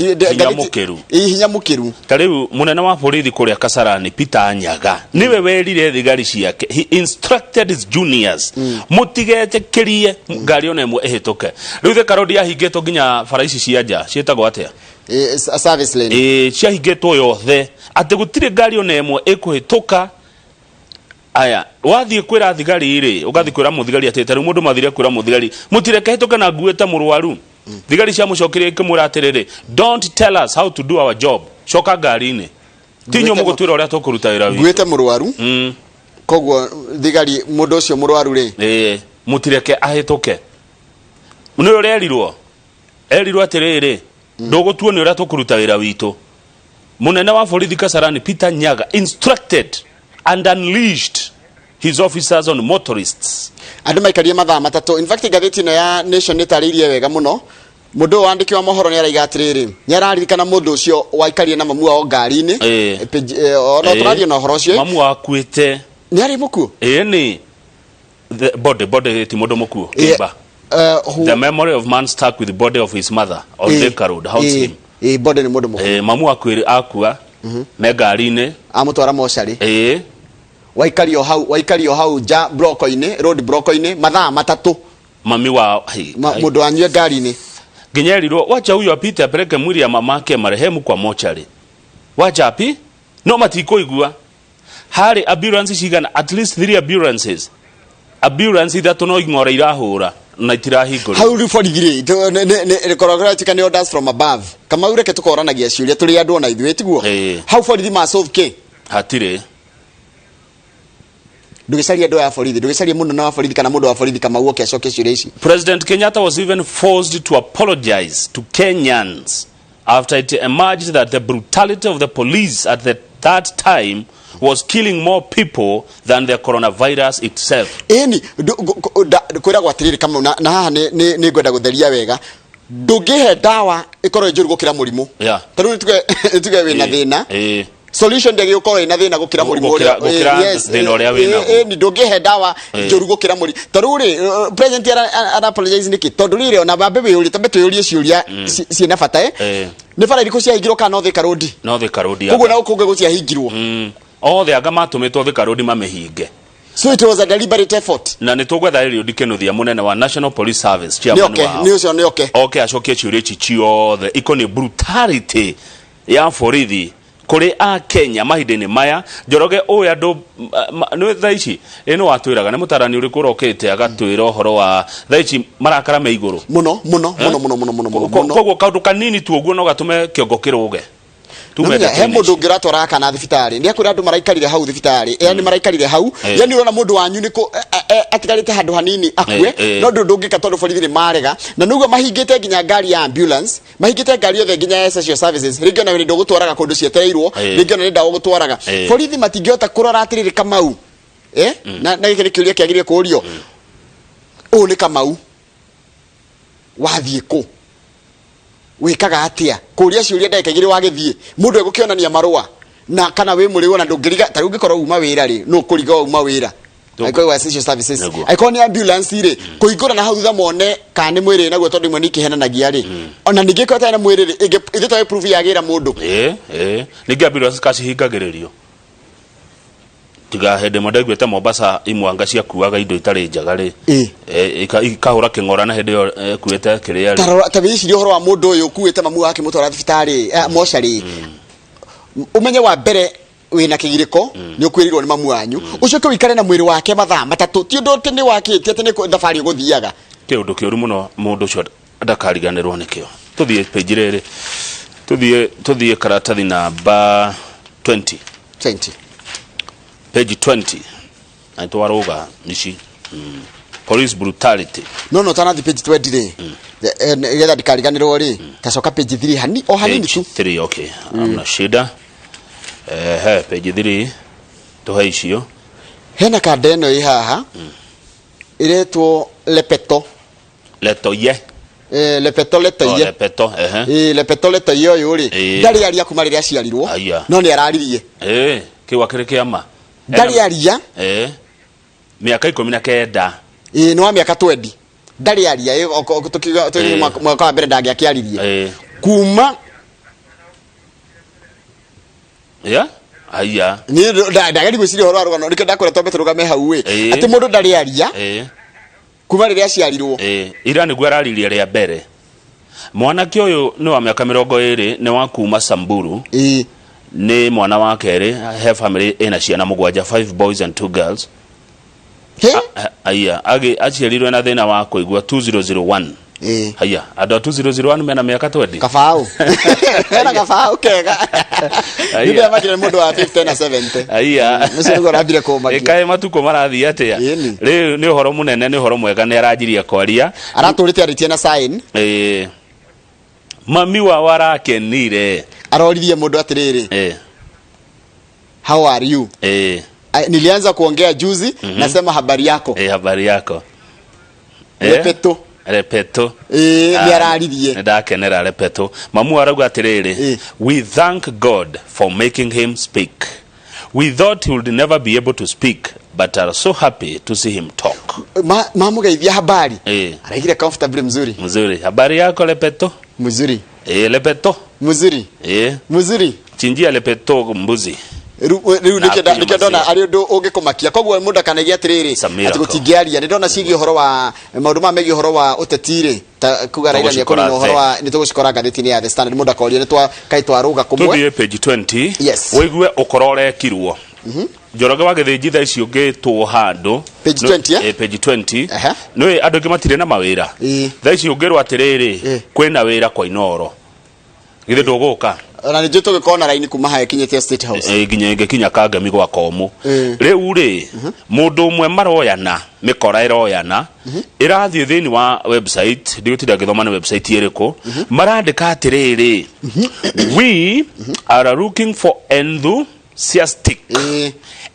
hinya mukiru tariu munene wa borithi kuria Kasarani Peter Nyaga niwe werire thigari ciake, he instructed his juniors mutigete kirie ngari ona imwe ehituke. Riu the karodi ahingetwo nginya faraici cia nja cietagwo atia service lane ciahingetwo yothe ati gutire ngari ona imwe ikuhituka. Aya wathie kwira thigari iri ugathi kwira muthigari atete ru mundu mathire kwira muthigari mutireke hituka na ngueta murwaru. Thigari cia mucokirie ikimura atiriri, don't tell us how to do our job, coka ngari-ini tinyo mugutwira uria tukuruta wira wi nguete murwaru. Koguo thigari mundu ucio murwaru ri mutireke ahituke. Ni uria erirwo atiriri ndugutuo ni uria tukuruta wira witu. Munene wa borithi Kasarani Peter Nyaga instructed and unleashed his officers on motorists. Andu maikarie mathaa matatu. In fact gatheti no ya Nation netaririe wega muno. Mundu wandiki wa mohoro ni araiga atiriri ni araririkana mundu ucio waikarie na mamu wao ngari-ini no turarie na horo ucio mamu akuite ni ari muku ni the body ti mundu muku kimba. The memory of man stuck with the body of his mother on the road haunts him. Body ni mundu muku mamu akuire akua me ngari-ini amutwara mochari waikario hau ja broko-ini road broko-ini mathaa matatu mami wa mundu anyue ngari-ini nginyerirwo wacha huyo apite apeleke mwili ya mamake marehemu kwa mochari. Wacha api no matikoigua harĩ ambulance cigana at least 3 ambulance ithatu no ing'ora irahura na itirahingũrwo hau riborithi ne korogera ne orders from above kama ureke tukoranagia ciuria turi andu ona ithuĩ tiguo hau borithi ma solve ke hatire ndugicaria ndo ya borithi ndugicaria mundu na wa borithi kana mundu wa borithi kama uoke acoke ciuria ici. President Kenyatta was even forced to apologize to Kenyans after it emerged that the brutality of the police at that time was killing more people than the coronavirus itself. Eni kwira gwatiriri kama na haha ni ngwenda gutheria wega ndugihe dawa ikorwo njuru gukira murimu tanu tuge wina thina solution ndege ukorwo ina thina gukira murimu uria thina uria wina ni ndugihe dawa njuru gukira muri taruri president ara apologize niki tondu rire ona bambe we uri tambe tuyurie ciuria ciina bata ni bara iriko cia hingiro kana Thika Road koguo na ukunge gucia hingirwo othe anga matumitwo Thika Road mamehinge. So it was a deliberate effort. Na nitugwetha rio ndikenuthia munene wa National Police Service chairman wa ni ucio ni okay acokie ciuria ciothe ikoni brutality ya borithi kuri a Kenya mahinda-ini maya. Njoroge uyu andu no thaici ino watwiraga ni mutarani uri kurokete agatwira uhoro wa thaici marakara me iguru muno koguo kaundu kanini tu uguo no gatume kiongo kiruge he mundu ngiratwara kana thibitari ni akwira andu maraikarire hau thibitari ni maraikarire hau yani urona mundu wanyu niko atigarite handu hanini akue no ndungika tondu borithi ni marega na nugo mahingite nginya ngari ya ambulance mahingite ngari yothe nginya essential services ringi na ndu gutwaraga kundu cietereirwo ringi na nda gutwaraga borithi matingihota kurora atiriri Kamau na giki ni kiuria kiagirie kurio ni Kamau wathie ku wikaga atia kuria ciuria ndekagire wagithie mundu egukionania marua na kana we muri wona ndungiriga ta ungikorwo uma wira ri no kuriga uma wira aiko wa essential services aiko ni ambulance ri kuigura na hau thutha mone kana mwiri naguo tondu imwe nikihenanagia ri ona ningikota na mwiri ri ithita proof yagira mundu ningi ambulance kaci hingagiririo tiga hende modegwete Mombasa imwanga cia kuaga indo itari njaga ri ikahura kingora na hende kuete kiria ri ta biciri uhoro wa mundu uyu kuete mamu wake mutwara thibitari mochari umenye wa mbere wina kigiriko ni ukwirirwo ni mamu wanyu ucio wikare na mwiri wake mathaa matatu ti undu tini wakite tini thafari guthiaga kiundu kiuru muno mundu ucio ndakariganirwo nikio. Tuthie page riri tuthie karatathi namba 20 page 20 aitwaruga nici police brutality no tanathi page 20 ri getha ndikariganirwo ri tacoka page 3 hani o hanini tu 3 okay amna shida page 3 tuhe icio hena kanda ino i haha iretwo lepeto ye lepeto yo ri ndari aria kuma riria aciarirwo no ni araririe kiwa kire kiama ndari aria miaka 19 no wa miaka 20 ndari aria tukiga mwaka wa mbere ndangiakĩaririe kuma aya ni ndagari gwiciria horo arugano rike ndakora tombe turugame hau we ati mundu ndari aria kuma riria aciarirwo ira niguo araririe ria mbere mwanake uyu ni wa miaka 20 ni wa kuma Samburu ni mwana wa keri he family ina ciana mugwanja 5 boys and 2 girls aya aciarirwe na thina wa kuigua 2001 haya ado 2001 mena miaka 20 kafao era kafao kega ndio makire mundu wa 50 na 70 haya ndio rabire ko magia ekae matuko marathi atia riu ni horo munene ni horo mwega ni arajiria kwaria araturite aritie na sign mami wa warakenire aroririe mundu atiriri how are you nilianza kuongea juzi nasema habari yako habari yako Repeto ni araririe ndakenera Repeto mamu arauga atiriri we thank God for making him speak. We thought he would never be able to speak, but are so happy to see him talk. Mamugeithia habari araigire comfortable mzuri habari yako Repeto mzuri Repeto mzuri mzuri chinjia Repeto mbuzi riu nike ndona ari undu ungikumakia kogwo mundu kanagia atiriri ati gutingiaria ni ndona cigi horo wa maundu ma megi horo wa utetire ta kugaraiga ni akoni horo wa ni tugucikora ngatheti-ini ya The Standard mundu akoria ni twa kai twaruga kumwe tuthie page 20 wigue ukorore kirwo Njoroge wa githijitha icio ngitwo handu page 20 page 20 no andu ngimatire na mawira tha icio ngirwa atiriri kwina wira kwa inoro githe nduguka na nje tugikona raini kuma hae kinyete State House kinya kangami gwa komu riu ri mundu umwe maroyana mikora iroyana irathie thini wa website ndigutira githoma na website iriku marandika atiriri we are looking for enthusiastic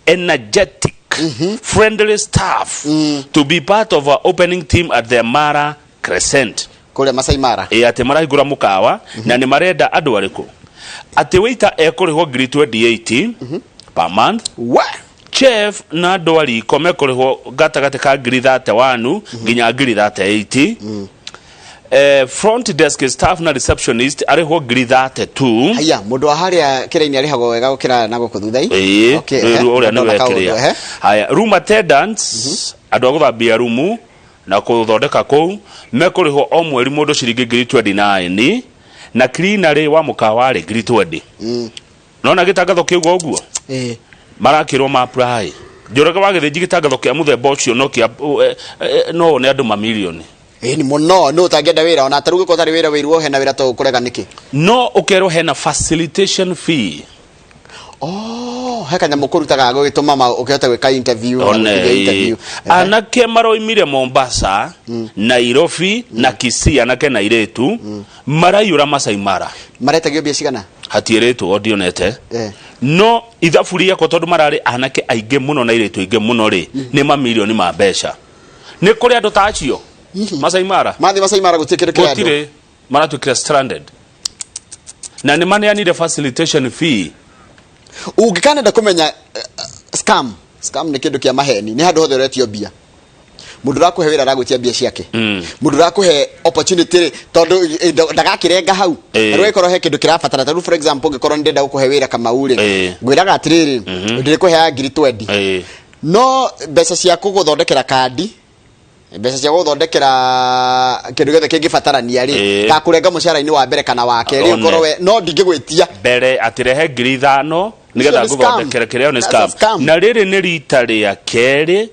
energetic friendly staff to be part of our opening team at the Mara Crescent kule Masai Mara ate marahigura mukawa na ni marenda andu ariku ati waiter ekurihwo 28 per month chef na ndwari kome kurihwo gatagate ka 31 nginya 38 front desk staff na receptionist arihwo 32 haya mundu haria kiraini arihagwo wega gukira na guku thuthai uri ni wekiria haya room attendants andu aguthambia room na kuthondeka kou mekurihwo o mweri mundu ciringi 29 na cleaner wa mukawa ri 20 nona gitangatho kiugo uguo marakirwo ma apply Njoroge wa githiji gitangatho kia muthemba ucio no kia no ne andu mamilioni ni muno no tangenda wira ona taruge ko tari wira wirwo hena wira to kurega niki no ukerwo hena facilitation fee heka nyamu kurutaga gugituma ukihota gwika interview anake maroimire Mombasa Nairobi na Kisii anake na iretu marayura Masai Mara maretagio bia cigana hatiretu odionete no ithafuria ko tondu marari anake aige muno na iretu aige muno ri ni mamilioni ma besha ni kuri andu tacio Masai Mara Masai Mara gutikire andu maratukira stranded na ni mane anire facilitation fee ungikana kumenya scam ni kindu kia maheni ni handu hothe retio bia mundu rakuhe wira ragutia bia ciake mundu rakuhe opportunity tondu ndagakirenga hau rwe korwo he kindu kirabatara taru for example ngikorwo ndenda gukuhe wira kama uri ngwiraga atiriri ndire kuhe 20 no mbeca cia kuguthondekera kandi mbeca cia guthondekera kindu gothe kingibatarania ri ka kurenga mucara-ini wa mbere kana wa keri ukorwo we no ndingigwitia mbere atirehe 5,000 nigetha guthondekera kirio ni scam na riri ni rita ria keri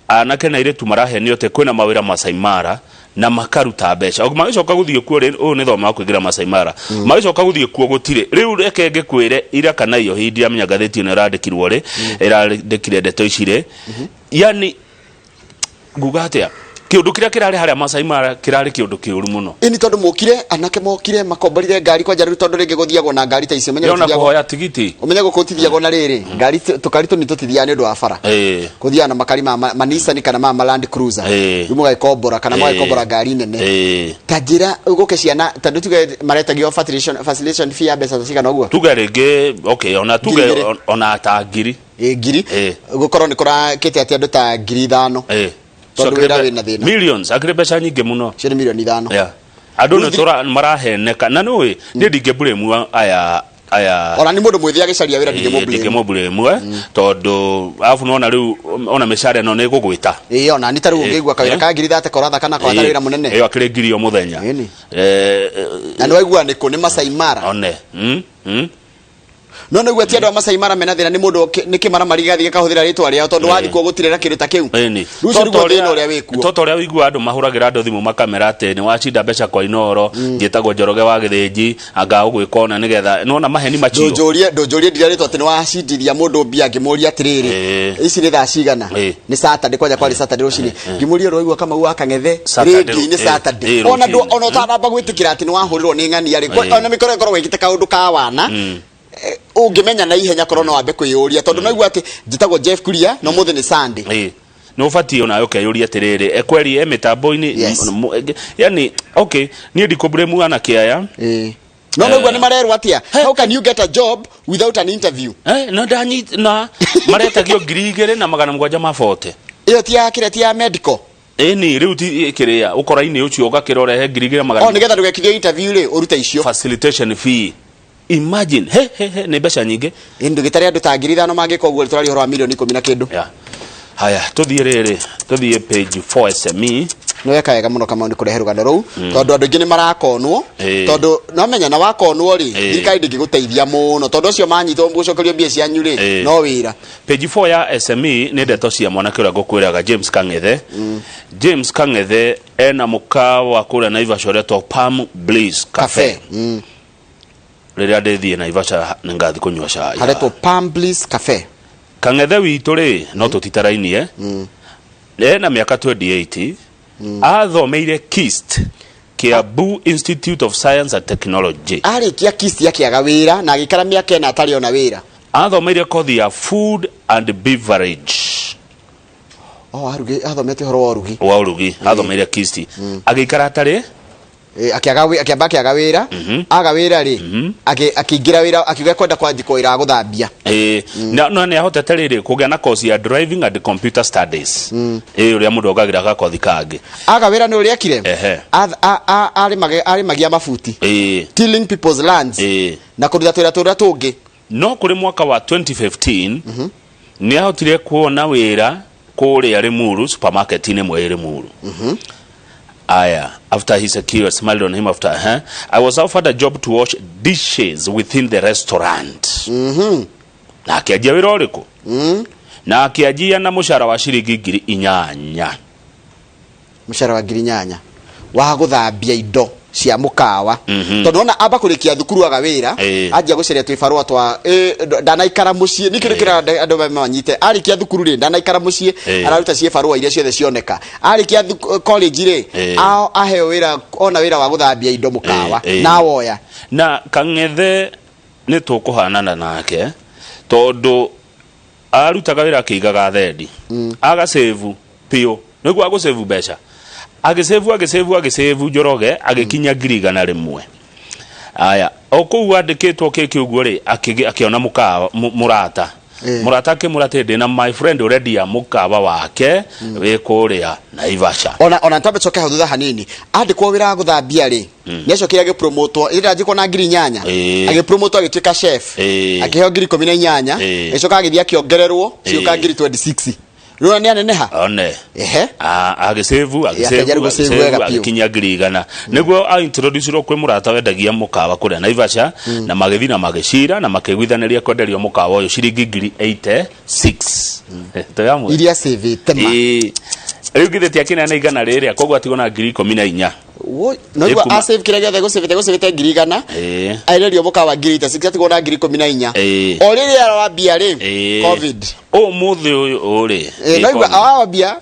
anake na iretu marahenio te kwina mawira Masai Mara na makaruta mbeca magicoka guthie kuo ri ni thoma kwingira Masai Mara magicoka guthie kuo gutire riu reke ngikwire ira kana iyo hindi ya menyangatheti no irandikirwo ri irandikire ndeto icire yani gugatia kiundu kiria kirari haria Masai Mara kirari kiundu kiuru muno ini tondu mukire anake mokire makomborire ngari kwa jaru tondu ringi guthiago na ngari ta icio menya guthiago kuhoya tigiti umenya gukutithiago na riri ngari tukari tu nitutithia ni ndu wa bara kuthia na makari ma Nissan kana ma Land Cruiser imuga ikombora kana ma ikombora ngari nene tajira ugoke ciana tondu tuge maretagio facilitation fee ya mbeca cigana uguo tuge ringi okay ona tuge ona ta ngiri ngiri gukorwo ni kora kiti ati andu ta 5,000 millions agribeca nyingi muno ciri milioni 5 andu ne tora maraheneka na nui ndi ndingeblame aya ona ni mundu mwithia gicaria wira ndingemoblame tondu afu nona riu ona mishare no ne gugwita ona ni taru ngigwa kawira ka ngiri thate koratha kana kwa wira munene iyo akire ngiri o muthenya na no igwa ni kuni Masai Mara one no no gwetia ndo Masai Mara mena thina ni mundu ni kimara marigathi gikahuthira ritwa ria tondu wathi ko gutirira kiruta kiu rucio rugo thina uria wikuo toto uria wigua andu mahuragira andu thimu makamera ate ni wacinda mbeca kwa inoro ngitagwo njoroge wa githiji anga ugwikona nigetha nona maheni machiyo ndojorie ndira ritwa ati ni wacindiria mundu mbia ngimuria atiriri ici ni thaa cigana ni Saturday kwaja kwali Saturday rucini ngimuria roigwa kama uwa kangethe redi ni Saturday ona ndo ona utanamba gwitikira ati ni wahurirwo ni ng'ani ari ona mikoro ikoro wigite kaundu ka wana ungimenya na ihenya korona wambe kwiyuria tondu noigwa ati njitagwo Jeff Kuria no muthe ni Sunday no fati ona yoke yuria tiriri ekweri emitambo-ini yani okay ni ndikublame ana kiaya no noigwa ni marerwa atia how can you get a job without an interview no danyi na maretagio ngiri 2,740 iyo tia medical ni riu ti kiria ukora-ini ucio ugakirorehe ngiri 2,740 nigetha ndugekithio interview ri uruta icio facilitation fee. Imagine ni mbeca nyingi ndugitari andu ta ngiri 5 mangika uguo turari horo wa milioni 10 na kindu haya tuthie page 4 SME no wega muno kama ndi kurehe ruganda ruu tondu andu ingi ni marakonwo tondu no menya na wakonwo ri thirikari ndingiguteithia muno tondu ucio manyitwo gucokerio mbia cianyu ri no wira page 4 ya SME ni ndeto cia mwanake uria ngukwiraga James Kangethe James Kangethe ena mukawa kuria Naivasha uretwo Palm Bliss Cafe riria ndithie Naivasha ngathi kunywa cai haretwo Palm Bliss Cafe Kangethe witu ri no tutitarainie na miaka 28 athomeire KIST Kiambu Institute of Science and Technology arikia KIST yakiaga wira na agikara miaka ena atari ona wira athomeire kothi ya food and beverage athomete horo wa urugi athomeire KIST agikara atari akiamba wira aga wira ri akiingira wira akiuga kwenda kwa ndiko ira guthambia no ne ahotete riri kugia na course ya driving and computer studies uria mundu ogagira ga kothi kangi aga wira ni uria kire ari magia mafuti tilling people's lands na kuruta twira tungi no kuri mwaka wa 2015 ni ahotire kuona wira kuri ari Muru supermarket ine mwe iri Muru after he secured, smiled on him after I was offered a job to wash dishes within the restaurant. Na akiajia wira uriku na akiajia na mushara wa shiringi 8,000 mushara wa 8,000 wa guthambia indo cia mukawa tondu ona amba kurikia thukuru aga wira ajia guceria twibarua twa ndanaikara mucie nikirikira andu manyite arikia thukuru ri ndanaikara mucie araruta cie barua iria ciothe cioneka arikia college ri aheo wira ona wira wa guthambia indo mukawa na woya na Kangethe ni tukuhanana nake tondu arutaga wira akiigaga thendi aga save pio niguo agusave mbeca agisevu Njoroge agikinya 100,000 aya oku andikitwo kiki uguo ri akiona mukawa murata akimurate ndina my friend already ya mukawa wake wi kuria Naivasha ona ntambe coke hathutha hanini andikwo wira guthambia ri niacokire agipromotwo ira njiko na 8,000 agipromotwo agituika chef akiheo 18,000 icoka agithia akiongererwo cioka 26 Runa ni aneneha one agisevu akinya 100,000 niguo a introduce ro kwi murata wendagia mukawa kuria Naivasha na magithi na magicira na makigwithaniria kwenderio mukawa uyu ciringi 86 toyamu iria save tema riu githeti akina na igana riria koguo atigona 14,000 no igwa asave kira giothe gusivite 100,000 airerio mukawa 86 atigona 14,000 oriria wa bia ri covid muthi uyu uri no igwa awa bia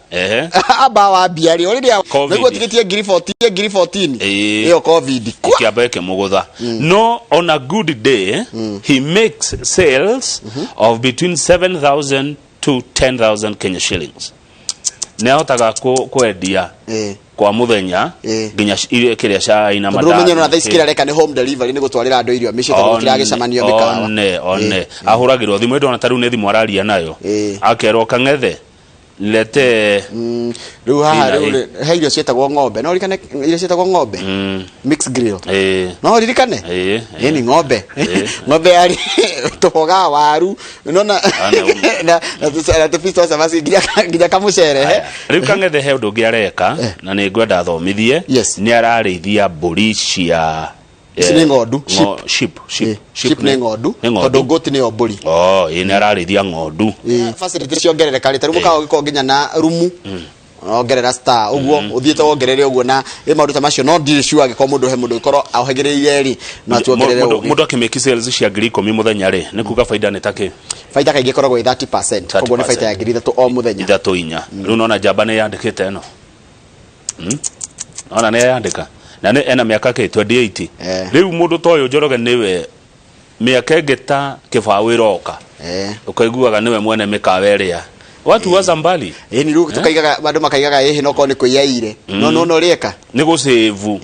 aba wa bia ri oriria niguo tigitie 14 iyo covid kiamba ke mugutha no on a good day he makes sales of between 7,000 to 10,000 Kenya shillings neotaga kwendia kwa muthenya ginya ile kiria sha ina madara muthenya na thaisikira reka ni home delivery ni gutwarira andu irio micio tondu kiragicamanio mikawa one ahuragirwo thimu ndo na taru ne thimu araria nayo akerwo Kangethe lete riu haha he irio cietagwo ng'ombe no rikane irio cietagwo ng'ombe mixed grill no ririkane ni ng'ombe ng'ombe yari tohoga waru nona na tupisto sa basi nginya kamucere riu Kang'ethe he undu ngi areka na ni ngwenda athomithie ni ararĩithia mbũri cia ni ng'ondu sheep ni ng'ondu tondu ngoti ni mbũri ni ararĩithia ng'ondu facility ciongerereka rita riu mukao giko nginya na rumu ongerera star uguo uthiete wongerere uguo na maundu ta macio no ndiri sure agiko mundu he mundu ikoro ahogereire ri na tuongerere mundu akimeki sales cia 10,000 muthenya ri ni kuga faida ni take faida kaingi koragwo 30% koguo ni faida ya 3 o muthenya 3 riu nona jamba ni yandikite eno ona ne yandika na ne ena miaka ke 28 riu mundu toyo Njoroge niwe miaka ngeta kibao iroka ukaiguaga niwe mwene mikaweria watu wa Zambali ni riu tukaigaga bado makaigaga no ko ni kuiyaire no rieka ni gusevu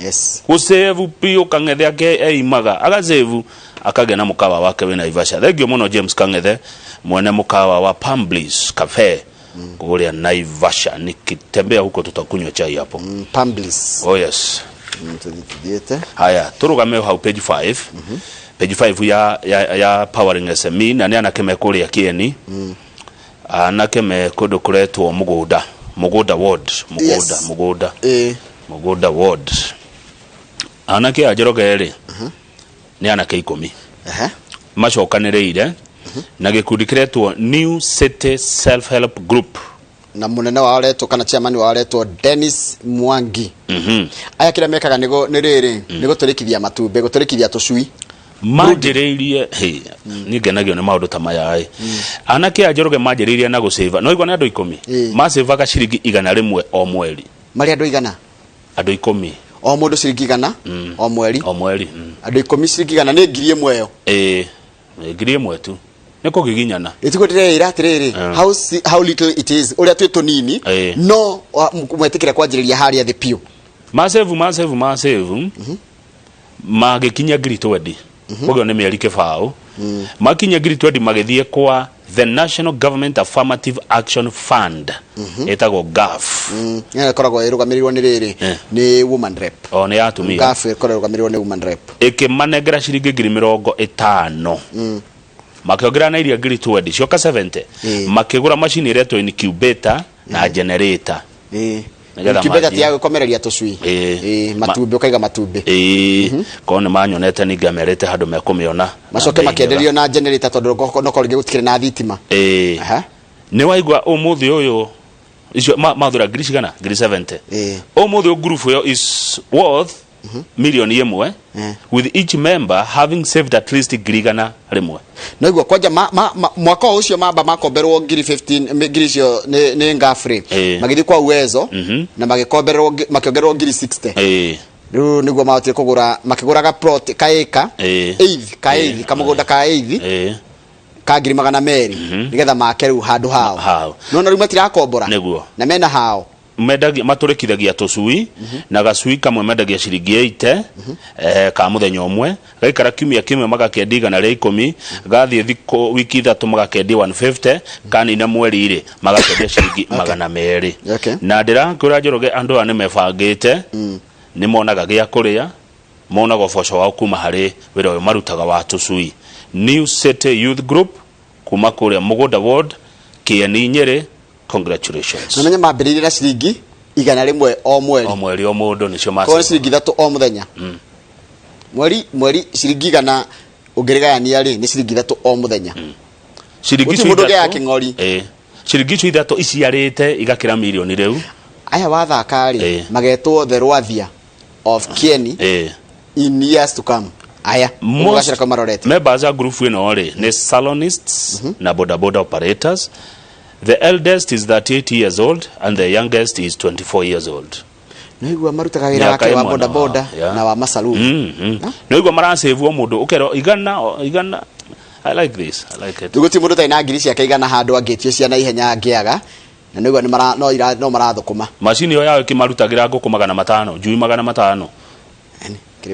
gusevu pio Kang'ethe ake eimaga agasevu akagena mukawa wake wina Naivasha thengio muno James Kang'ethe mwene mukawa wa Pamblis Cafe kuria Naivasha nikitembea huko tutakunywa chai hapo Pamblis tudiete haya turugame hau page 5 page 5 ya powering SME na ni anakeme kuria Kieni anake me kundu kuretwo mugunda ward mugunda ward anake Njoroge ri ni anake 10 macokanĩrĩire na gikundi kiretwo New City Self Help Group na munene wa aretwo kana chairman wa aretwo Dennis Mwangi aya kira mekaga ni riri ni guturikithia matumbe guturikithia tucui manjiririe ningenagio ni maundu ta maya anake Njoroge manjiririe na gusave no igwa ni andu 10 masave ciringi 100 o mweri mari andu 100 andu 10 o mundu ciringi 100 o mweri andu 10 ciringi 100 ni ngiri imwe yo ngiri imwe tu ni kugiginyana itigotire iratiriri how little it is uria twi tunini no mwetikira kwanjiriria haria the pio masave magikinya ngiri 20 Koguo ni mieri kibao makinya ngiri 20 magithie kwa the National Government Affirmative Action Fund etagwo GAF ni koragwo irugamirirwo ni riri ni woman rep ni atumia GAF koragwo irugamirirwo ni woman rep ikimanengera ciringi ngiri 50 makiongera na iria ngiri 20 cioka 70 makigura machine iretwo incubator na generator incubator ti ya gukomereria tucui matumbe ukaiga matumbe ko ni manyonete ni ngamerete handu mekumiona macoke makenderio na generator tondu no koringe gutikire na thitima ni waigwa umuthi uyu icio mathura ngiri cigana ngiri 70 umuthi group yo is worth million yemwe with each member having saved at least ngiri gana rimwe no igwa kwanja mwaka ucio mamba makomberwo ngiri 15 ngiri cio ni ngafri magithi kwa uwezo na magikomberwo makiongerwo ngiri 60 riu niguo mahotire kugura makiguraga plot kaeka eithi kamugunda ka eithi ka ngiri 200 nigetha make riu handu hao no riu matirakombora na mena hao medagia maturikithagia tucui na gacui kamwe medagia ciringi 80 ka muthenya umwe gaikara kiumia kimwe magakendia igana ria 10 gathie thiko wiki 3 magakendia 150 kanina mweri ire magakendia ciringi 200 na ndirakwira Njoroge andu ane mebangite ni monaga gia kuria monaga uboco wao kuma hari wira uyu marutaga wa tucui New City Youth Group kuma kuria Mugunda Ward Kieni Nyeri congratulations nonye mambiririe na ciringi 100 o mweri o mundu nicio macio ko ciringi 3 o muthenya mweri ciringi 100 ungirigania ri ni ciringi 3 o muthenya ciringi cio mundu ya king'ori ciringi cio 3 iciarite igakira milioni riu aya wathaka ri magetwo the Rwathia of Kieni in years to come aya mugashira kama marorete members a group ino ri ni salonists na bodaboda operators. The eldest is 38 years old and the youngest is 24 years old. Noigwa marutaga wira wake wa boda boda na wa masaluni. Noigwa marasave mundu ukero igana I like this. I like it. Tuguti mundu taina ngiri ciake igana handu angetio cia na ihenya ngiaga na noigwa ni no marathukuma. Machine yo yawe kimarutagira nguku 500, njui 500.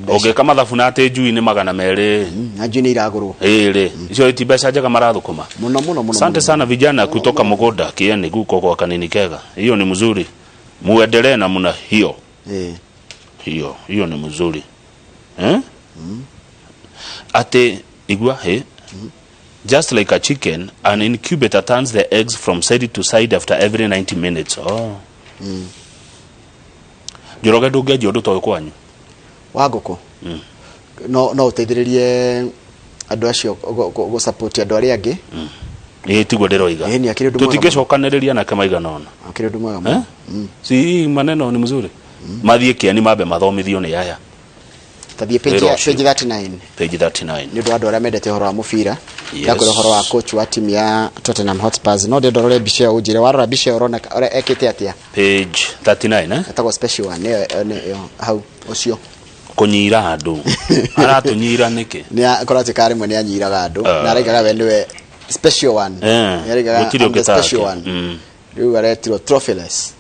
Ongeka mathabu na ate njui ni 200 na njui ni iragurwo icio ti mbeca njega marathukuma muno. Asante sana vijana kutoka Mugoda Kieni guko kwa kanini kega, hiyo ni mzuri, muendelee na mna hiyo hiyo ni mzuri ate igwa just like a chicken, an incubator turns the eggs from side to side after every 90 minutes. Joroga ndugeji undu toyo kwanyu wagoko no uteithiririe andu acio go support andu aria angi tiguo ndiroiga tutingicokaniriria na kama iganona akiri ndu mwega si maneno ni mzuri mathie Kieni mambe mathomithio ni yaya tathie page 39 ni ndu andu aria mendete horo wa mubira yakore horo wa coach wa timu ya Tottenham Hotspurs no ndorore biche ujire warora biche orona ekete atia page 39 atago special one hau ucio kunyira andu aratunyira niki ni akorati kare mwe ni anyiraga andu na araigaga we ndiwe special one araigaga special one riu aretiro trophyless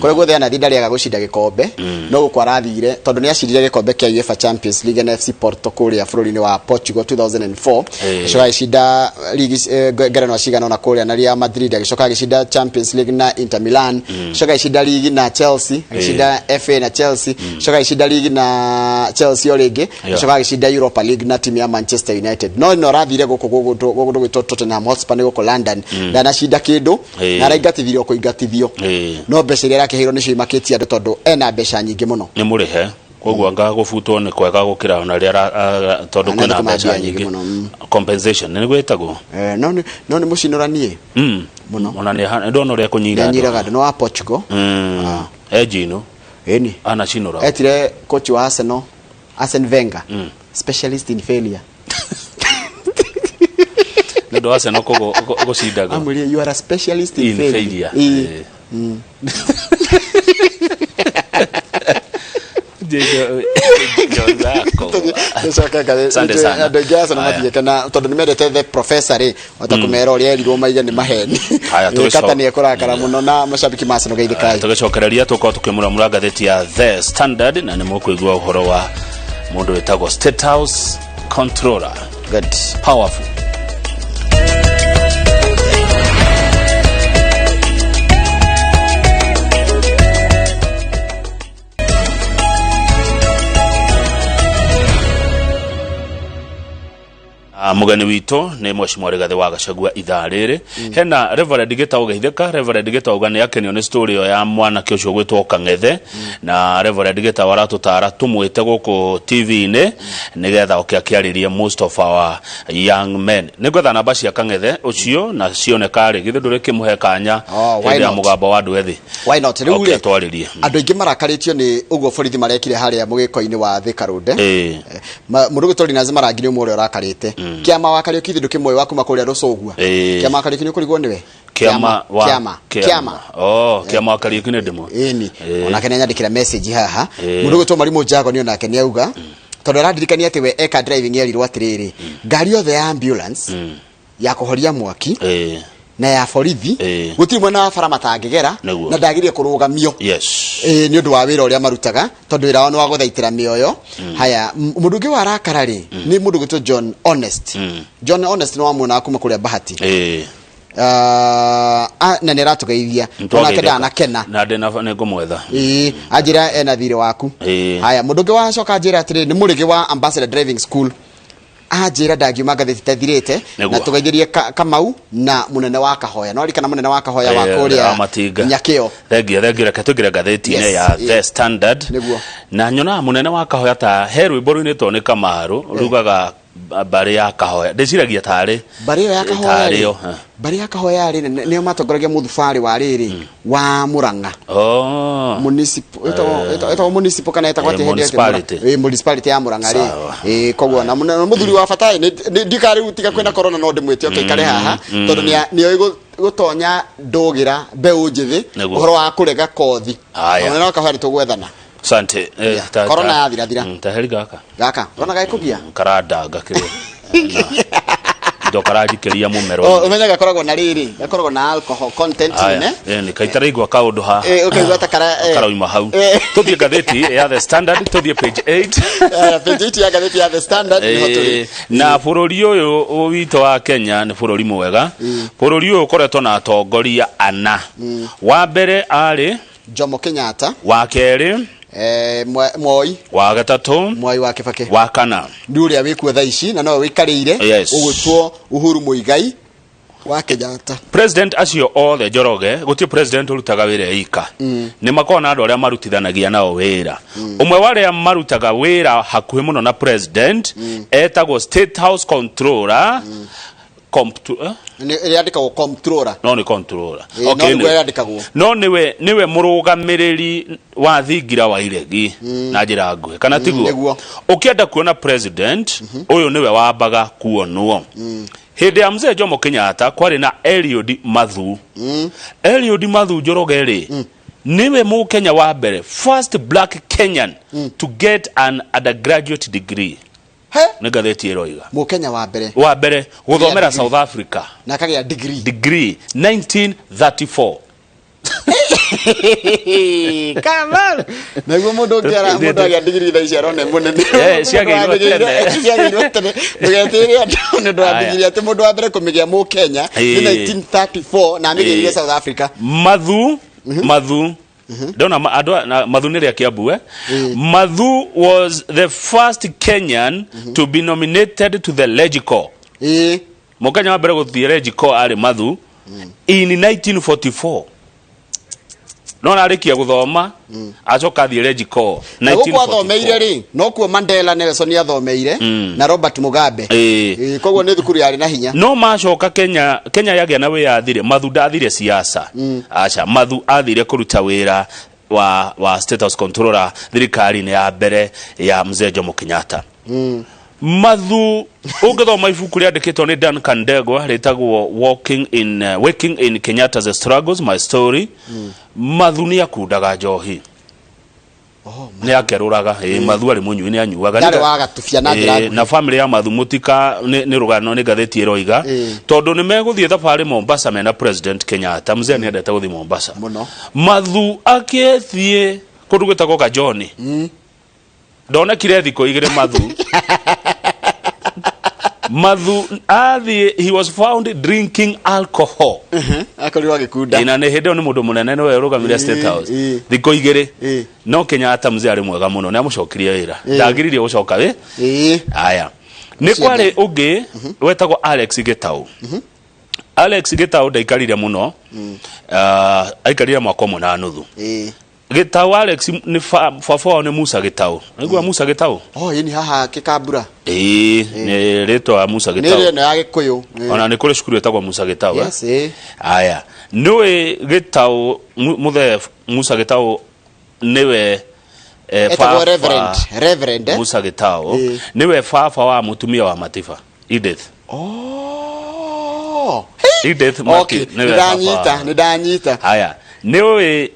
kore gothe ana thindariaga gucinda gikombe no gukwarathire tondu ni acindire gikombe kia UEFA Champions League na FC Porto kuria bururi-ini wa Portugal 2004 agicoka agicinda ligi ngerenwa cigana na kuria na Real Madrid agicoka agicinda Champions League na Inter Milan agicoka agicinda ligi na Chelsea agicinda FA na Chelsea agicoka agicinda ligi na Chelsea origi agicoka agicinda Europa League na timu ya Manchester United no rathire guku gwitwo Tottenham Hotspur ni guku London na nacinda kindu na raigati thirio kuigatithio no mbeca iria rakehiro ni cimakitie andu tondu ena mbeca nyingi muno ni murihe koguo anga gufutwo ni kwega gukira na ria tondu kwina mbeca nyingi compensation ni gwetagwo no ni mucinuranie muno ona ni ndono ria kunyira nyiraga no wa Portugal ejino eni ana cinura etire coach wa Arsenal Arsene Wenger specialist in failure ndo ase no go sidaga amuri you are a specialist in failure tondu ni mendete the professor watakumera uria erirwo maiga ni maheni kata ni ekurakara muno na mashabiki masino geithikai tugicokereria tuko tukimura ngatheti ya The Standard na ni mukuigwa uhoro wa mundu wetagwo State House Controller good powerful mugani wito ni Mheshimiwa Rigathi wa Gachagua ithaa riri hena Reverend Gitau Geitheka Reverend Gitau gani yakenio ni story ya mwana kiucio gwitwo Kang'ethe na Reverend Gitau aratutara tumwite guku TV-ini nigetha okiariria most of our young men nigwetha namba cia Kang'ethe ucio na cioneka ri githe nduri kimuhe kanya ya mugamba wa andu ethi why not riu twaririe andu ingi marakaritio ni uguo borithi marekire haria mugiko-ini wa Thika Road mundu gitori na marangini umwe uria rakarite kiama wakario kithindu kimwe waku makuria rucugua kiama wakario kinyo kurigwo niwe kiama wakario kinyo ndimo eni ona kenya nyandikira message haha mundu gitwo Marimu Njago ni onake ni auga tondu arandirikania ati we eka driving yerirwo atiriri ngari yothe ya ambulance ya kuhoria mwaki na ya borithi gutiri mwana wa bara matangigera na ndagirie kurugamio ni undu wa wira uria marutaga tondu wira wao ni wa guthaitira mioyo haya mundu ngi warakara ri ni mundu gitwo John Honest John Honest no amuna akuma kuria Bahati na neratugeithia ona kenda na kena na ndena ngomwetha ajira ena thire waku haya mundu ngi wacoka ajira atiri ni murigi wa Ambassador Driving School ajira ndagiuma ngatheti tathirite na tugeithirie Kamau na munene wa Kahoya no rikana munene wa Kahoya wa kuria Nyakio thengia reke tugira ngatheti-ini ya The Standard na nyona munene wa Kahoya ta heru iboru-ini to ni Kamaru rugaga bari ya Kahoya ndiciragia tari bari ya Kahoya bari ya Kahoya ri ni matongoragia muthufari wa riri wa Murang'a municipal kana eta kwate municipality ya Murang'a ri kogwo na muthuri wa bata ndikari utika kwena corona no ndimwete okikare haha tondu ni gutonya ndugira mbeu njithi uhoro wa kurega kothi ona Kahoya tugwethana Sante corona yathira taheri gaka ona gaikugia karada gakire ndokarajikiria mumero umenya gakoragwo na riri gakoragwo na alcohol content ne ni kaitara igwa kaundu ha ukaigwa takara karauma hau tuthie gatheti ya The Standard tuthie page 8 page 8 ya gatheti ya The Standard na bururi uyu wito wa Kenya ni bururi mwega bururi uyu ukoretwo na atongoria ana wa mbere ari Jomo Kenyatta wa keri Moi wa gatatu Moi wa Kibaki wa kana nduria wikuo thaa ici na no wikarire ugutwo Uhuru Muigai wa Kenyatta president acio othe Njoroge guti president urutaga wira ika ni makona andu aria marutithanagia nao wira umwe wale marutaga wira hakuhi muno na president etagwo State House Controller ni yandikagwo comptroller no ni controller okay no yandikagwo no niwe murugamiriri wa thingira wa iregi na njira nguhe kana tiguo ukienda kuona president uyu niwe wambaga kuonwo hindi ya mzee Jomo Kenyatta kwari na Eliud Mathu Eliud Mathu Njoroge ri niwe mu Kenya wa mbere first black Kenyan to get an undergraduate degree ne gatheti eroiga mu Kenya wa mbere guthomera South Africa na kagĩa degree 1934 Kamal naguo mundu agĩa degree thaa ici arone munene ciagĩirwo tene ndũgetĩre andũ nĩ ndwa degree ati mundu wa mbere kũmĩgĩa mu Kenya ni 1934 na amĩgĩire South Africa Mathu Dona Mathu nere Kiambu Mathu was the first Kenyan to be nominated to the Legico Mokenya wa mbere guthie Legico ari Mathu in 1944 no narikia guthoma acoka thie Legico 1944 no kuo Mandela Nelson athomeire na Robert Mugabe koguo ni thukuru yari na hinya no macoka Kenya yagia na wiyathire Mathu ndathire siasa acha Mathu athire kuruta wira wa State House Controller thirikari ni ya mbere ya mzee Jomo Kenyatta Mathu ungithoma ibuku riandikitwo ni Duncan Ndegwa ritagwo Waking in Kenyatta's Struggles My Story Mathu ni akundaga njohi ni akeruraga Mathu ari munyui ni anyuaga ndari wagatufia na njira na family ya Mathu mutika ni rugano ni gatheti eroiga tondu ni meguthie thabari Mombasa mena president Kenyatta mzee ni endete guthie Mombasa muno Mathu akethie kundu gwitagwo ka John ndona kire thiko igire Mathu he was found drinking alcohol akorirwa gikunda ina ne hede ni mundu munene no erugamira State House thiko igire no Kenyatta mzee ari mwega muno ni amucokirie wira ndagiririe gucoka we aya ni kwari ungi wetagwo Alex Gitau Alex Gitau ndaikarire muno aikarire mwaka mwe na nuthu Gitau Alex ni fafo ni Musa Gitau niguo Musa Gitau yini haha kikambura ni retwa Musa Gitau ni ya Gikuyu ona ni kule shukuru etagwa Musa Gitau aya niwe Gitau muthe Musa Gitau niwe Reverend Musa Gitau niwe fafa wa mutumia wa Matifa Edith Edith okay ndanyita aya niwe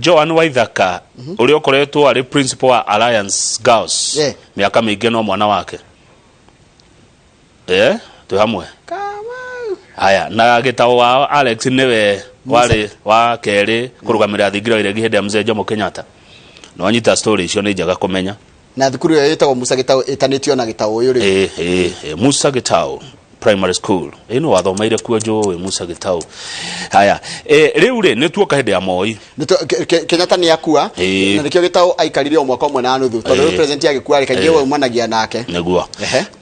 Joan Waithaka uri okoretwo ari principal wa Alliance Girls miaka mingi no mwana wake tu hamwe haya na Gitau wa Alex niwe wari wa keri kurugamira thingira iregi hende mzee Jomo Kenyatta no anyita story icio ni njaga kumenya na thukuru yo yetagwo Musa Gitau etanitio na Gitau uyu ri Musa Gitau primary school ino wathomeire kuo we Musa Gitau haya riu ri ni tuoka hende ya Moi Kenyatta ni akua na nikio Gitau aikarire omwaka omwe na nuthu tondu president agikua ri kaingi we umanagia nake niguo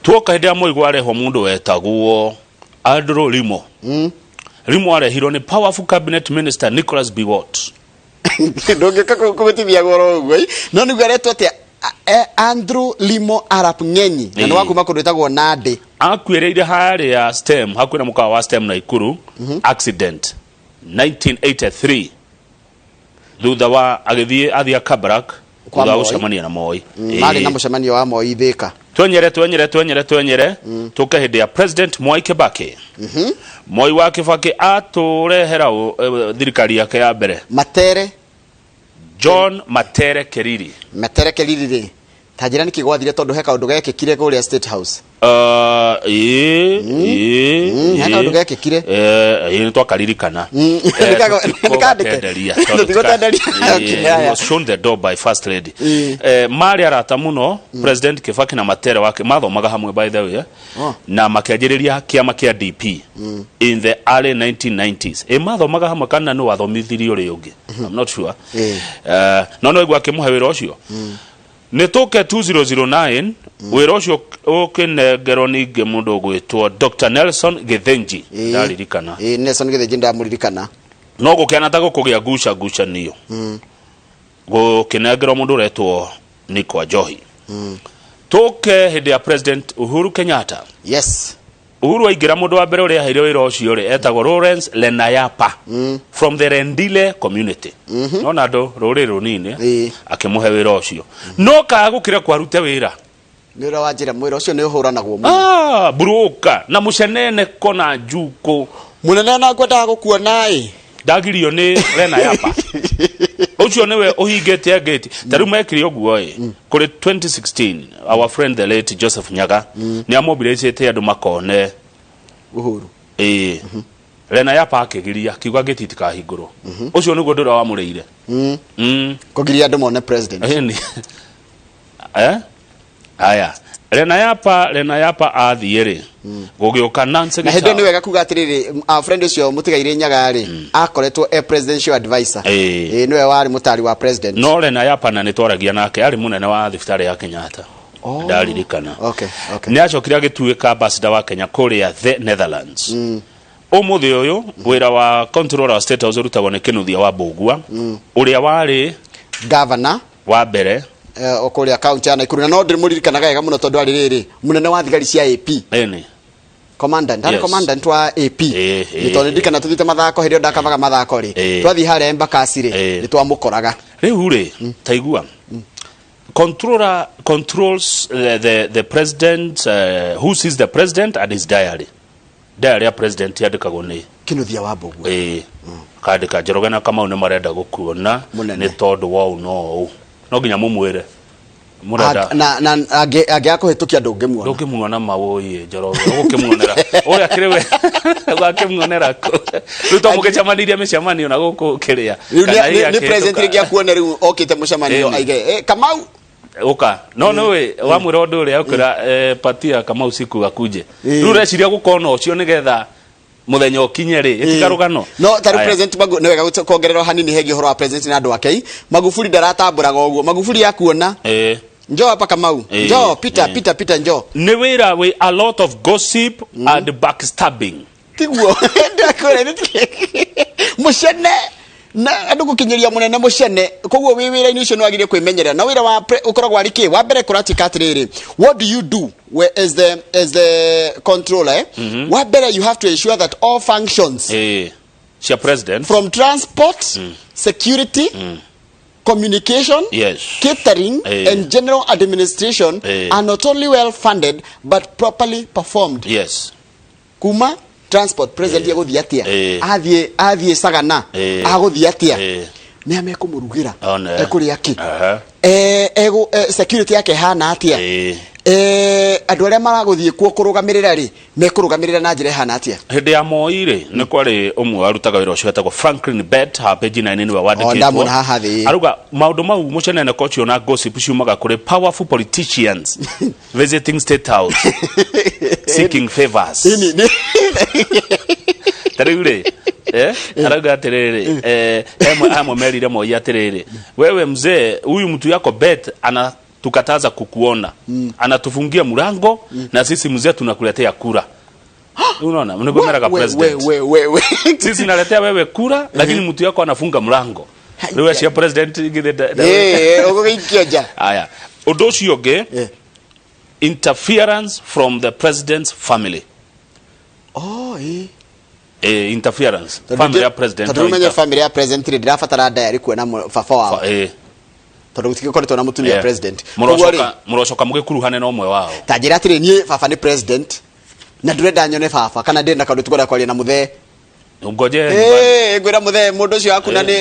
tuoka hende ya Moi gwareho mundu wetagwo Andrew Limo arehirwo ni powerful cabinet minister Nicholas Biwott ndongeka kumitithia goro uguo no ni gwaretwo atia Andrew Limo Arap Ngenyi na no wakuma kundetagwo Nandi akuireire hari ya STEM hakwina mukawa wa STEM na Ikuru accident 1983 thutha wa agithie athia Kabarak thutha ucemania na Moi mari na mucemanio wa Moi Thika twenyere tuka hende ya president Mwai Kibaki Moi wa Kibaki aturehera thirikari yake ya mbere Matere John Matere Keriri Tajira nikigwathire tondu heka undu gekikire kuria State House. Heka undu gekikire. Ni twakaririkana. Nikadenderia. He was shown the door by First Lady. Mari arata muno President Kibaki na Matere wake mathomaga hamwe by the way. Na makianjiriria kiama kia DP in the early 1990s. Mathomaga hamwe kana no wathomithirio ri ungi. I'm not sure. No igwa kimuhe wira ucio. Nitoke 2009 wira ucio ukinengerwo ninge mundu gwitwo Dr. Nelson Githenji ndaririkana. Nelson Githenji ndamuririkana. No gukiana ta gukugia guca niyo. Gukinengerwo mundu retwo Nico Johi. Toke hindi ya President Uhuru Kenyatta. Yes. Uhuru aingira mundu wa mbere uria haire wira ucio ri etagwo Lawrence Lenayapa from the Rendile community. No nado ruri runini akimuhe wira ucio. No ka gukira kwarute wira. Wira wa njira mwira ucio ni uhuranagwo muno. Buruka na mucenene kona njuko. Munene na ngwenda gukuona ndagirio ni Lenayapa. Ucio niwe uhingete gate. Taru mekiri oguo kuri 2016 our friend the late Joseph Nyaga ni amobilizete andu makone Uhuru. Lenayapa akigiria kiuga gate itikahingurwo. Ucio niguo ndura wa mureire. Kugiria andu mone president. Aya. Lenayapa athiere. Gugioka Nancy. Na hende ni wega kuga atiriri friend ucio mutigaire Nyaga ri akoretwo presidential advisor. Niwe wari mutari wa president. No Lenayapa na nitwaragia nake ari munene wa thibitari ya Kenyatta. Ndaririkana. Okay. Ni acokire agituika ambassador wa Kenya kuria the Netherlands. Umuthi uyu wira wa controller wa State House rutagwo ni Kinuthia wa Bugua uria wari governor wa mbere okuria county ya Nakuru. No ndimuririkanaga wega muno tondu ari riri munene wa thigari cia AP. Commandant wa AP. Ni tondu ndikana tuthite mathako hirio ndakavaga mathako ri twathi hare embakasi ri ni twamukoraga riu ri taigua controller controls the president who sees the president and his diary ya president yandikagwo ni Kinuthia wa Bugua kandika Njoroge na Kamau ni marenda gukuona ni tondu wa no nginya mumwire murenda na agiakuhitukia ndungimuona mawoyi Njoroge ugukimuonera oya kirewe ugakimuonera ko ruto mugicamaniria micamanio na guku kiria ni president ringia kuona riu okite mucamanio aige Kamau oka no we wa mwirondo uria ukira patia Kamau siku akuje riu reciria gukona ucio nigetha muthenya okinye ri itikarugano no taru president Magu ni wega kuongerera hanini hegi horo wa president na andu ake Magufuli ndaratamburaga oguo Magufuli yakuona njoo hapa Kamau njoo Peter njoo ni wira we a lot of gossip and backstabbing tiguo ndakore mushene na andu gukinyiria munene mushene koguo wi wira ini ucio no agire kwimenyerera na wira wa ukoragwa ari ki wa mbere kuratika atiriri what do you do as the controller wa mbere you have to ensure that all functions your president from transport security communication catering and general administration are not only well funded but properly performed kuma transport president yaguthia atia athie sagana aguthia atia ni amekumurugira ekuri yaki security yake hana atia andu aria maraguthie kuo kurugamirira ri mekurugamirira na njira hana atia hindi ya Moi ri ni kwari umwe warutaga wira ucio etagwo Franklin Bet ha page 9 ni we wandikitwo aruga maundu mau mucenene kocio na gossip ciumaga kuri powerful politicians visiting State House seeking favors tarire araga atiriri amwe merire Moi atiriri wewe mzee huyu mtu yako Bet ana tukataza kukuona anatufungia mlango na sisi mzee tunakuletea kura unaona mnagomera president sisi naletea wewe kura lakini mtu yako anafunga mlango wewe si president ogoikioja aya odocio ge interference from the president's family interference family ya president tadumenya family ya president ndirafatara diary kuona fafa wao tondu gutikoretwo na mutumia president murocoka mugikuruhane na umwe wao tajira atire nie baba ni president na ndurenda nyone baba kana ndi na kandu tugora kwaria na muthe ngoje ngwira muthe mundu cio akuna ni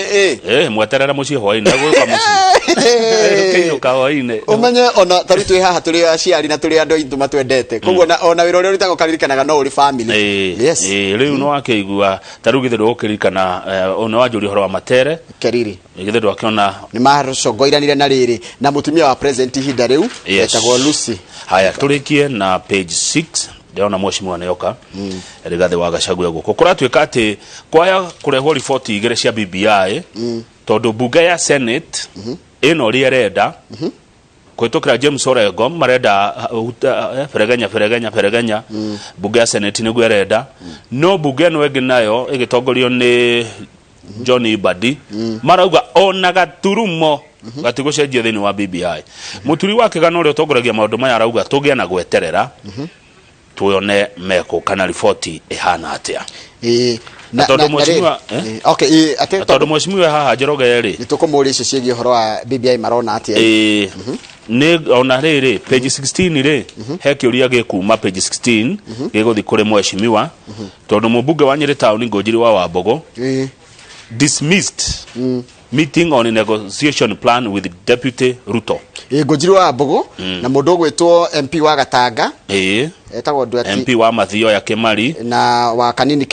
mweterera mucie hwaini na gwika mucie Kainuka waine umenye ona taru twi haha turi aciari na turi andu aindu matwendete koguo ona wira uria uritago karirikanaga no uri family. Yes riu no akeigua taru githiru ukirikana ona wanjuri horo wa matere keriri githiru akiona ni macogoiranire na riri na mutumia wa president hinda riu etagwo Lucy. Haya turikie na page 6 ndiona mheshimiwa Nayoka Rigathi wa Gachagua guko kuratuika ati kwaya kurehwo riboti igire cia BBI tondu bunge ya Senate ino rierenda kwitukira James Orengo marenda feregenya bunge ya Senate niguo erenda no bunge no engi nayo igitongorio ni John Ibadi marauga ona gaturumo gatigucenjia thini wa BBI muturi wake gano uri utongoragia maundu maya arauga tugia na gweterera tuone meko kana riboti ihana atia na tondu mheshimiwa tondu mheshimiwa haha Njoroge ri nitukumuri icio ciegi horo wa BBI marona atia ni ona riri page 16 ri he kiuria gikuma page 16 giguthi kuri mheshimiwa tondu mubunge wa Nyeri town Ngojiri wa Wambogo dismissed meeting on a negotiation plan with Deputy Ruto. Ngojiri wa Wambogo na mundu gwitwo MP wa Gatanga etagwo Ndwati MP wa Mathio ya Kemari na wa kanini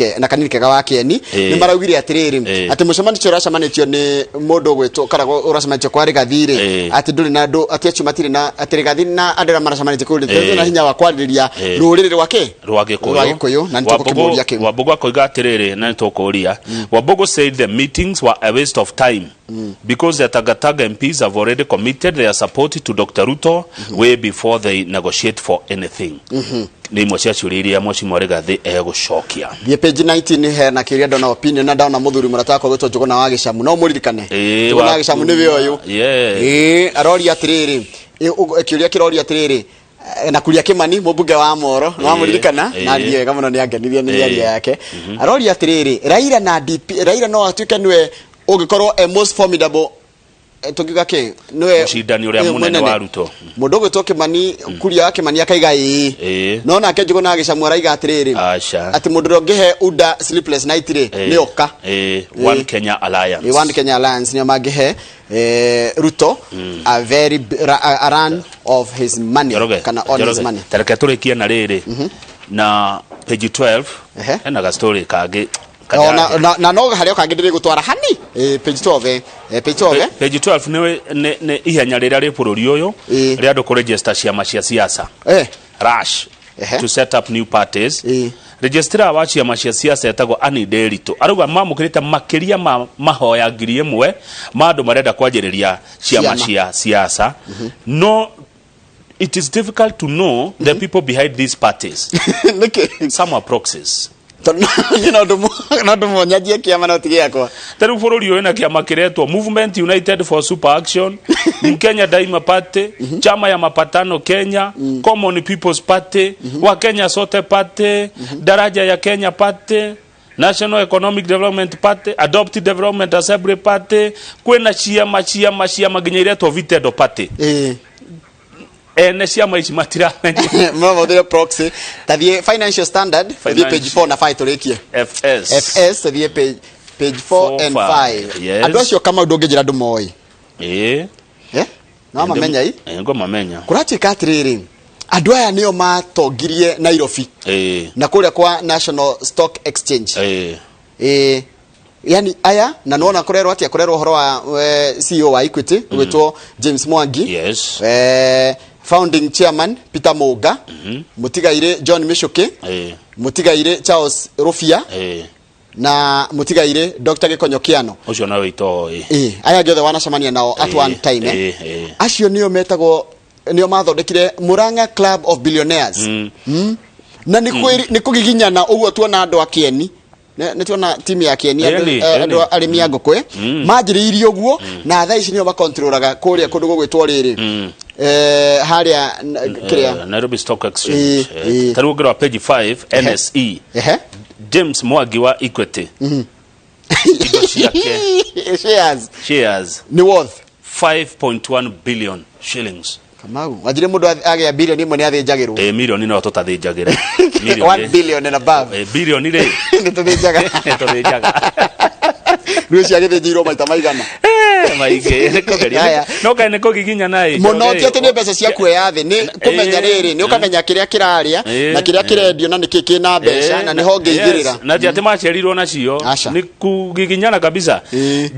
kega wa Kieni ni maraugire atiriri ati mucemanio uracemanitio ni mundu gwitwo karago uracemanitio kwa Rigathi ati nduri na andu ati achumatiri na ati Rigathi na andira maracemanitio kuri na hinya wa kwariria ruriri rwake rwagikuyu na nitukukimuria kiu Wambogo akoiga atiriri na nitukuria Wambogo said the meetings were a waste of time because the Tagataga MPs have already committed their support to Dr. Ruto way before they negotiate for anything. Ni mwacia ciuriria mheshimiwa Rigathi egucokia thie page 19 he na kiria ndona opinion na ndona muthuri murataka gwitwo Njuguna wa Gicamu no muririkane Njuguna wa Gicamu niwe uyu arori atiriri kiuria kirori atiriri na kuria Kimani mubunge wa Moro no muririkana na ndiega muno ni angenirie ni aria yake arori atiriri Raila na DP Raila no atuike niwe ugikorwo a most formidable tukiga ke niwe mushindani uria munene wa Ruto mundu gwitwo Kimani kuria Kimani akaiga no na kenjugo na Gicamu araiga atiriri ati mundu rongihe uda sleepless night ri ni oka One Kenya Alliance ni magihe Ruto a very a run of his money kana on his money tareka turikia na riri na page 12 ena ga story kage na no hario kangindire gutwara hani page 12 page 12 ne ihenya rira ri bururi uyu ri andu ku register ciama cia siasa rush to set up new parties registrar wa ciama cia siasa etagwo Ani Derito arauga mamukirite makiria mahoya ngiri imwe ma andu marenda kwanjiriria ciama cia siasa no it is difficult to know the people behind these parties some are proxies no ndumo nyajie kiama no tigiakwa taru bururi uyu na kiama kiretwo Movement United for Super Action Kenya Daima Party chama ya mapatano Kenya Common People's Party wa Kenya Sote Party Daraja ya Kenya Party National Economic Development Party Adopted Development Assembly Party kwena ciama nginya iretwo Vitedo Party ene ciama ici matira mama the proxy tathie financial standard tathie page 4 na 5 turikie FS tathie page 4 and 5 andu acio kama ndungijira andu moi no mamenya ngo mamenya kuratika atiriri andu aya nio matongirie Nairobi na kuria kwa National Stock Exchange yani aya na nona kurerwo atia kurerwo horo wa CEO wa Equity gwitwo James Mwangi founding chairman Peter Moga mutigaire John Mishuki mutigaire Charles Rufia na mutigaire Dr. Gikonyo Kiano ucio nawe ito aya giothe wanacemania nao at one time acio nio metagwo nio mathondekire Murang'a Club of Billionaires na ni kugiginyana uguo tuona andu akieni ne tuona timu ya Kieni andu arimi angukwe majiriirie uguo na thaa ici nio ba controlaga kuria kundu gugwitwo riri haria kiria Nairobi Stock Exchange taru ngira page 5 NSE James Mwangi wa Equity shares ni worth 5.1 billion shillings Kamau wajire mundu agea billion imwe ni athinjagirwo million no tutathinjagira 1 billion and above billion ire ni tuthinjaga Rĩu cia gĩthĩnjĩirwo maita maigana. Maingĩ nĩkogeria. No kae nĩkũgiginya naĩ. Mũno ti atĩ nĩ mbeca cia kuoya thĩ, nĩ kũmenya rĩrĩ, nĩ ũkamenya kĩrĩa kĩrarĩa na kĩrĩa kĩrendio na nĩkĩ kĩna mbeca na nĩho ngĩigĩrĩra. Na ti atĩ maciarirwo nacio. Nĩ kugiginyana kabisa.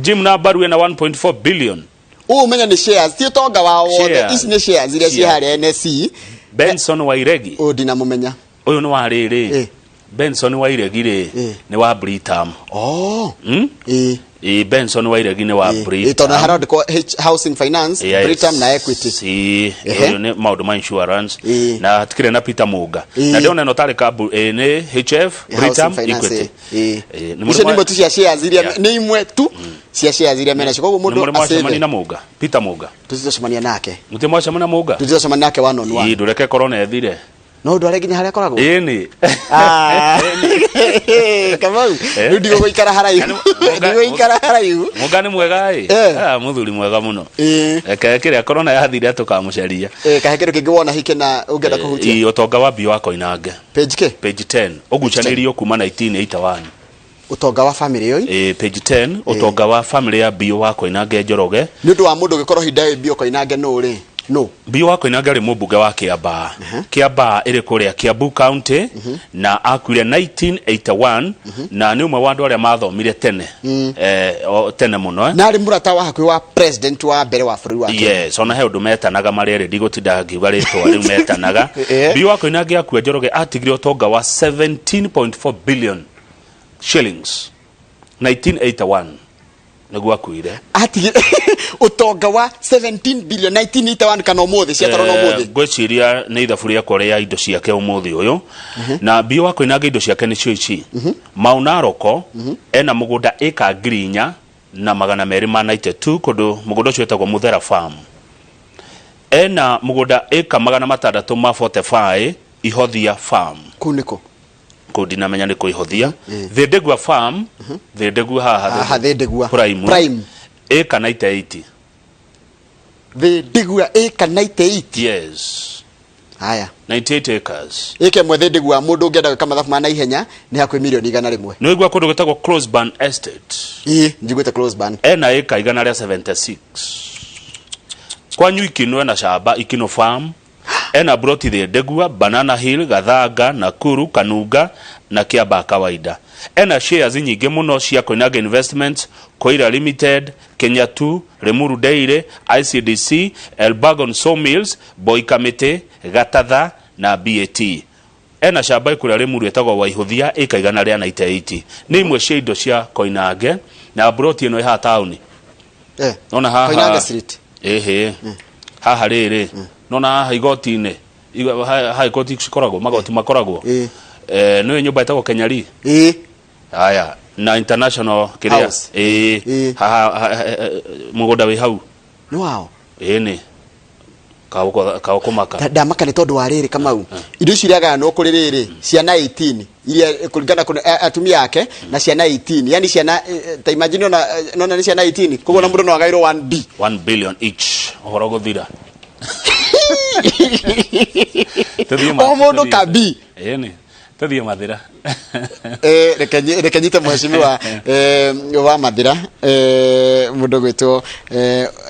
Jim na Baru na 1.4 billion. Umenya ni shares, ti utonga wa wothe, ici ni shares iria ci harĩ NSC. Benson Wairegi. Ndina mumenya. Uyu ni wa rĩrĩ. Benson Wairegi ni wa Britam. Benson Wairegi ni wa Britam. Tona harodiko housing finance, Britam na equity. Uyu ni maundu ma insurance na tikire na Peter Muga. Na ndona no tari kabu ni HF Britam equity. Icio ni motu cia shares iria ni imwe tu cia shares iria mena cio. Koguo mundu acemania na Muga, Peter Muga. Tutacemania nake. Mutimwacemania na Muga. Tutacemania nake one on one. Ndureke korona ethire. No ndware nginya haria koragwo. Ni. Kamau. Ndio gũikara haraihu. Ndio gũikara haraihu. Muga ni mwega muthuri mwega muno. Kĩrĩa korona yathire tukamucaria. Kahekero kĩngĩ wona hike na ũngĩenda kũhutia. Ũtonga wa bio wako inange. Page K. Page 10. Ũgucanĩrio kuma 1981. Utonga wa family yoyi. Page 10. Utonga wa family ya bio wako inange Njoroge. Nĩ ũndũ wa mũndũ gĩkorwo hinda bio ko inange no ri. No. Bio wako inange rĩ mũmbunge wa Kiambaa. Kiambaa ĩrĩ kũrĩa Kiambu County na akuire 1981 na nĩ ũmwe wa andũ arĩa mathomire tene. Tene mũno. Na arĩ mũrata wa hakuhĩ wa president wa mbere wa bũrũri wa Kenya. Yes, ona he ũndũ metanaga marĩ erĩ ndigũtinda ngiuga rĩtwa rĩu metanaga. Bio wako inange akua Njoroge atigire ũtonga wa 17.4 billion shillings 1981. Nĩguo akuire. Atigire utonga wa 17 billion 1981 kana umuthi cia tarona umuthi. Ngwiciria nĩ ithabu rĩa korea indo ciake umuthi ũyũ. Na bio wako inange indo ciake nĩ cio ici. Maunaroko ena mũgũnda eka ngirinya na 292 kũndũ mũgũnda ũcio wetagwo Muthera Farm. Ena mũgũnda eka 645 Ihothia Farm. Kuniko. Kũndina menya nĩ kũihothia. The Ndegwa Farm, The Ndegwa haha. The Ndegwa Prime. Eka 98. The Ndegwa eka 98. Yes. Haya. 98 acres. Eke mwe The Ndegwa mũndũ ũngĩenda gwĩka mathabu ma na ihenya nĩ hakuhĩ milioni 100. Nĩ igwa kũndũ gwĩtagwo Closeburn Estate. Njiguĩte Closeburn. Ena eka 176. Kwa Nyuikino ena shamba Ikino Farm. Ena broti The Ndegwa, Banana Hill, Gathanga, Nakuru, Kanunga na Kiambaa kawaida. Ena shares nyingĩ mũno cia Koinange Investments, Koira Limited, Kenya 2, Lemuru Dairy, ICDC, Elbagon Sawmills, Boy Committee, Gatatha na BAT. Ena shamba ĩkũrĩa Lemuru ĩtagwo Waihothia ĩka 198. Nĩ imwe cia indo cia Koinange na broti ĩno ĩha taũni. Nona haha Koinange Street. Haha rĩrĩ. Nona haha igoti-inĩ. Haha igoti cikoragwo, magoti makoragwo. Nĩ nyũmba ĩtagwo Kenya Lee. Haya, na international kĩrĩa. Haha mũgũnda wĩ hau. Nĩ wao. Nĩ. Kaũkũmaka. Ndamaka nĩ tondũ wa rĩrĩ Kamau. Indo ici iriagayanwo kũrĩ rĩrĩ ciana 18 iria kũringana atumia yake na ciana 18. Yani ciana ta imagine nona ni ciana 18. Koguo na mũndũ no agairwo 1 billion each. Ũhoro gũthira. O mũndũ kabi. Tũthiĩ Mathira. Reke nyite mheshimiwa wa Mathira mũndũ gwĩtwo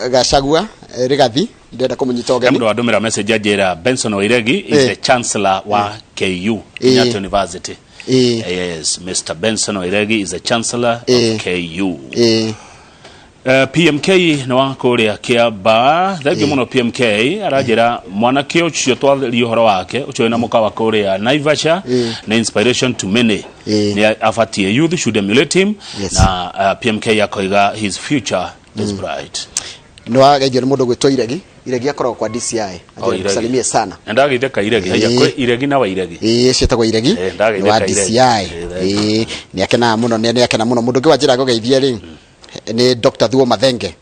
Gachagua Rigathi ndenda kũmũnyita ũgeni. Mũndũ andũmĩra message ajĩra Benson Wairegi is the chancellor wa KU Kenyatta University. Yes, Mr. Benson Wairegi is the chancellor of KU. PMK na wakuria Kiambaa thagi muno PMK arajira mwanake ucio twathiri uhoro wake ucio na muka wa kuria Naivasha na inspiration to many ni afatie youth should emulate him na PMK yakoiga his future is bright. No agejera mundu gwitwo Iregi akorwo kwa DCI ajakusalimie sana ndageitheka Iregi haya kwe Iregi na wa Iregi cietagwo Iregi wa DCI ni akena muno ni akena muno mundu ngwa njira gogeithia ri ni Dr. Thuo Mathenge.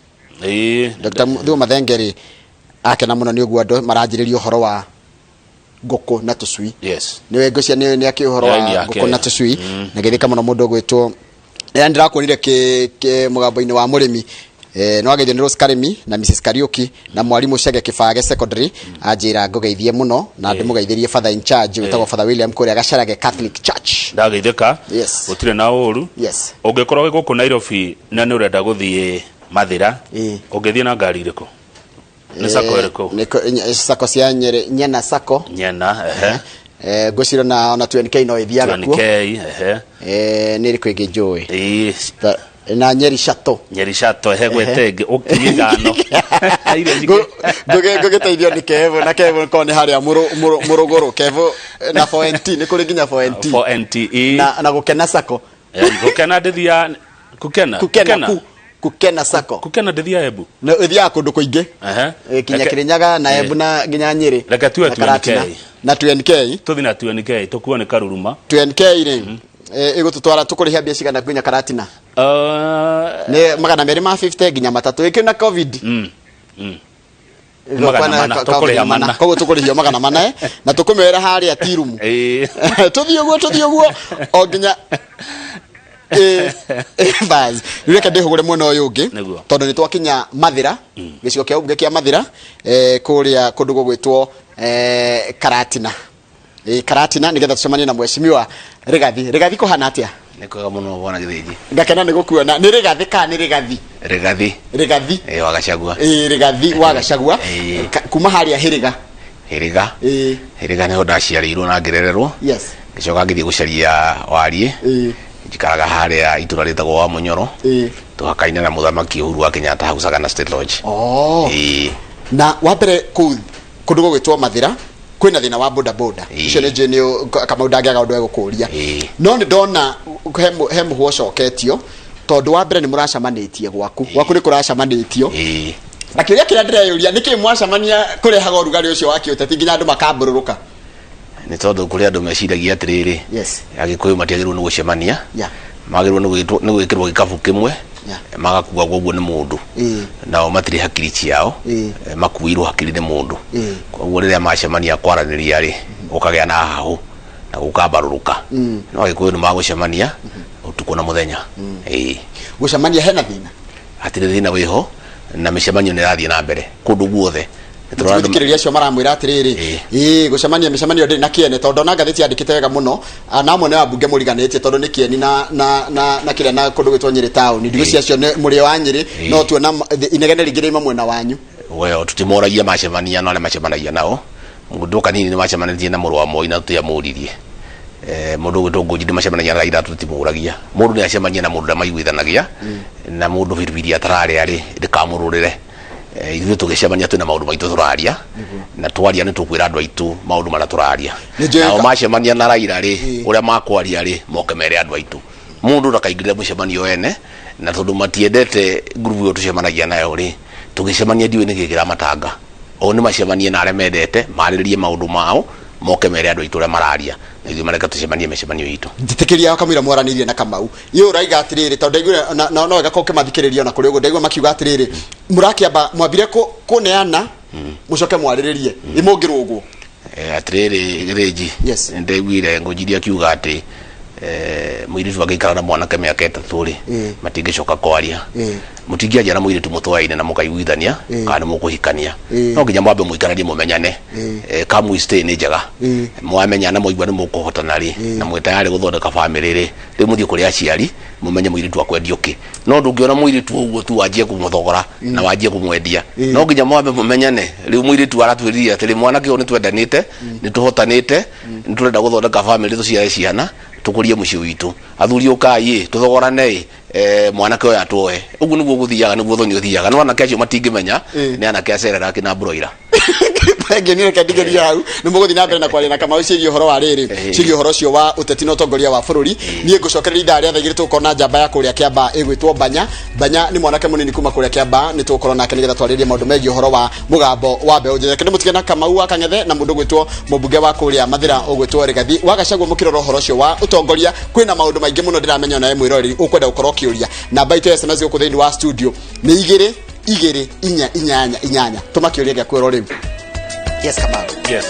Dr. Thuo Mathenge ri akena muno ni uguo andu maranjiriria uhoro wa ngũkũ na tũcui. Yes. Ni wengocia ni aki uhoro wa ngũkũ na tũcui na githika muno mundu gwitwo yani ndirakuonire ke mugambo-ini wa murimi no ageithio ni Rose Karimi na Mrs. Kariuki na mwarimu Shege Kibage Secondary ajira ngogeithie muno na ndimugeithirie father in charge wetagwo Father William Kuria Gacarage Catholic Church Ndageitheka. Yes. Utire na uru. Yes. Ungekorwo guku Nairobi na ni urenda guthie Mathira. Ungethie na ngari iriko? Ni sako iriko? Ni sako cia Nyeri, Nyena sako. Nyena, Ngocira na 20k no ithiaga kuo. 20k, ni iriko ingijui. Na Nyeri shato. Nyeri shato gwetege ukimigano. Ngugiteithio ni Kevo na Kevo ko ni haria muruguru Kevo na 4NT ni kuri ginya 4NT. 4NT. Na gukena sako. Gukena ndithia Kukena sako. Kukena ndithia Embu. Na ithia kundu kuingi. Kinya Kirinyaga na Embu na ginya Nyeri. Reka tuwe 20k. Na 20k. Tuthi na 20k tukuone Karuruma. 20k ri. Igututwara tukurihia bia cigana kwinya Karatina. Ni magana meri ma 50 ginya matatu iki na covid. Tukurihia mana. Koguo tukurihia magana mana na tukumera haria tirumu. Tuthie uguo o ginya baz reka ndihugure mwena uyu ungi tondu ni twakinya Mathira gicigo kia ubunge kia Mathira kuria kundu gugwitwo Karatina. Karatina nigetha tucemanie na mheshimiwa Rigathi kuhana atia? Nikuga muno bona Githiji. Ngakena ni gukuona ni Rigathi ka ni Rigathi wa Gachagua. Rigathi wa Gachagua kuma haria Hiriga ni hoda ciarirwo na ngirererwo. Yes. Gicoka ngithie gucaria Warie. Njikaraga haria itura ritagwo wa Munyoro. Tuhakaine na muthamaki Uhuru wa Kenyatta hausaga na State Lodge. Na wapere kundu gugwitwo Mathira kwina thina wa boda icio ni jeni kama undangiaga undu egukuria no ni ndona he muhwo coketio tondu wa mbere ni muracamanitie gwaku ni kuracamanitio na kiria kira ndireyuria niki mwacamania kurehaga urugari ucio wa kiuteti nginya andu makambururuka ni tondu kuri andu meciragia atiriri agikuyu matiagirwo ni gucemania magirwo ni gwikirwo gikabu kimwe magakuwa gwoguo ni mundu nao matiri hakiri ciao makuirwo hakiri ni mundu koguo riria macemania kwaraniria ri ukagea na hahu na gukambaruruka no agikuyu ni magucemania utuko na muthenya gucemania hena thina atiri thina wiho na micemanio ni rathie na mbere kundu guothe Tuthikiriria cio maramwira atiriri gucemania micemanio ndi na kiene tondu na ngathiti yandikite wega muno na amwe ne abunge muriganitie tondu ni kieni na kiria na kundu gwitwo Nyeri town ndigo ciacio muri wa Nyeri no tuona inegene rigire mwena wanyu we tutimoragia macemania no le macemanagia nao mundu kanini ni macemanagia na muru wa Moi na tuyamuririe mundu gwitungu njidi macemanagia na Raila tutimuragia mundu ni acemania na mundu na maiguithanagia na mundu viriviri atarari ari ndikamururire ithuĩ tũgĩcemania twĩna maũndũ maitũ tũraria na twaria nĩ tũkwĩra andũ aitũ maũndũ marĩa tũraria nao macemania na Raila rĩ ũrĩa makwaria rĩ moke mere andũ aitũ mũndũ ndakaingĩrĩre mũcemanio ene na tondũ matiendete ngurubu ĩyo tũcemanagia nayo rĩ tũgĩcemania ndiũĩ nĩ gĩkĩra matanga o nĩ macemanie na arĩa mendete marĩrĩrie maũndũ mao moke mere andũ aitũ ũrĩa mararia na ithuĩ mareka tũcemanie mĩcemanio itũ nditikiria kamwira mwaranirie na Kamau iyo raiga atiriri tondu ndaigua no wega ko kimathikiriria na kuri ugo ndaigua makiuga atiriri murakiamba mwambire kuneana mucoke mwariririe imungirwo uguo atiriri Githiji ndaiguire ngujiria kiuga ati muiritu agikara na mwanake miaka 3 ri matingicoka kwaria mutingiaja na muiritu mutwaine na mukaiguithania kana mukuhikania no nginya mwambe muikaranie mumenyane kamu stay ni njega mwamenyana muigua ni mukuhotana ri na mwetayari guthondeka family ri muthie kuri aciari mumenye muiritu akwendio ki no ndungiona muiritu uguo tu wanjie kumuthogora na wanjie kumwendia no nginya mwambe mumenyane riu muiritu aratwiriria ati mwanake oni twendanite ni tuhotanite ni turenda guthondeka family tuciare ciana tukurie mucio witu athuri ukai tuthogorane mwanake oya twoe ugu niguo guthiaga niguo thoni uthiaga no anake acio matingimenya ni anake acerera kina broira penge ni reke ndigeria hau ni muguthi na mbere na kwaria na Kamau cirio horo wa riri cirio horo cio wa uteti no tongoria wa bururi nie ngucokereria ithaa ria thagire tukona njamba ya kuria Kiamba igwitwo Banya ni mwanake munini kuma kuria Kiamba ni tukoro nake nigetha twaririe maundu megie horo wa mugambo wa mbeũ njĩthĩ kende mutige na Kamau akang'ethe na mundu gwitwo mubunge wa kuria Mathira ugwitwo Rigathi wa Gachagua mukiroro horo cio wa utongoria kwina maundu maingi muno ndiramenya na mwirori ukwenda ukorwo kiuria namba itu SMS guku thiini wa studio ni 2 2 4 8 8 tumakiuria gya kwero riu. Yes, Kamau. Yes.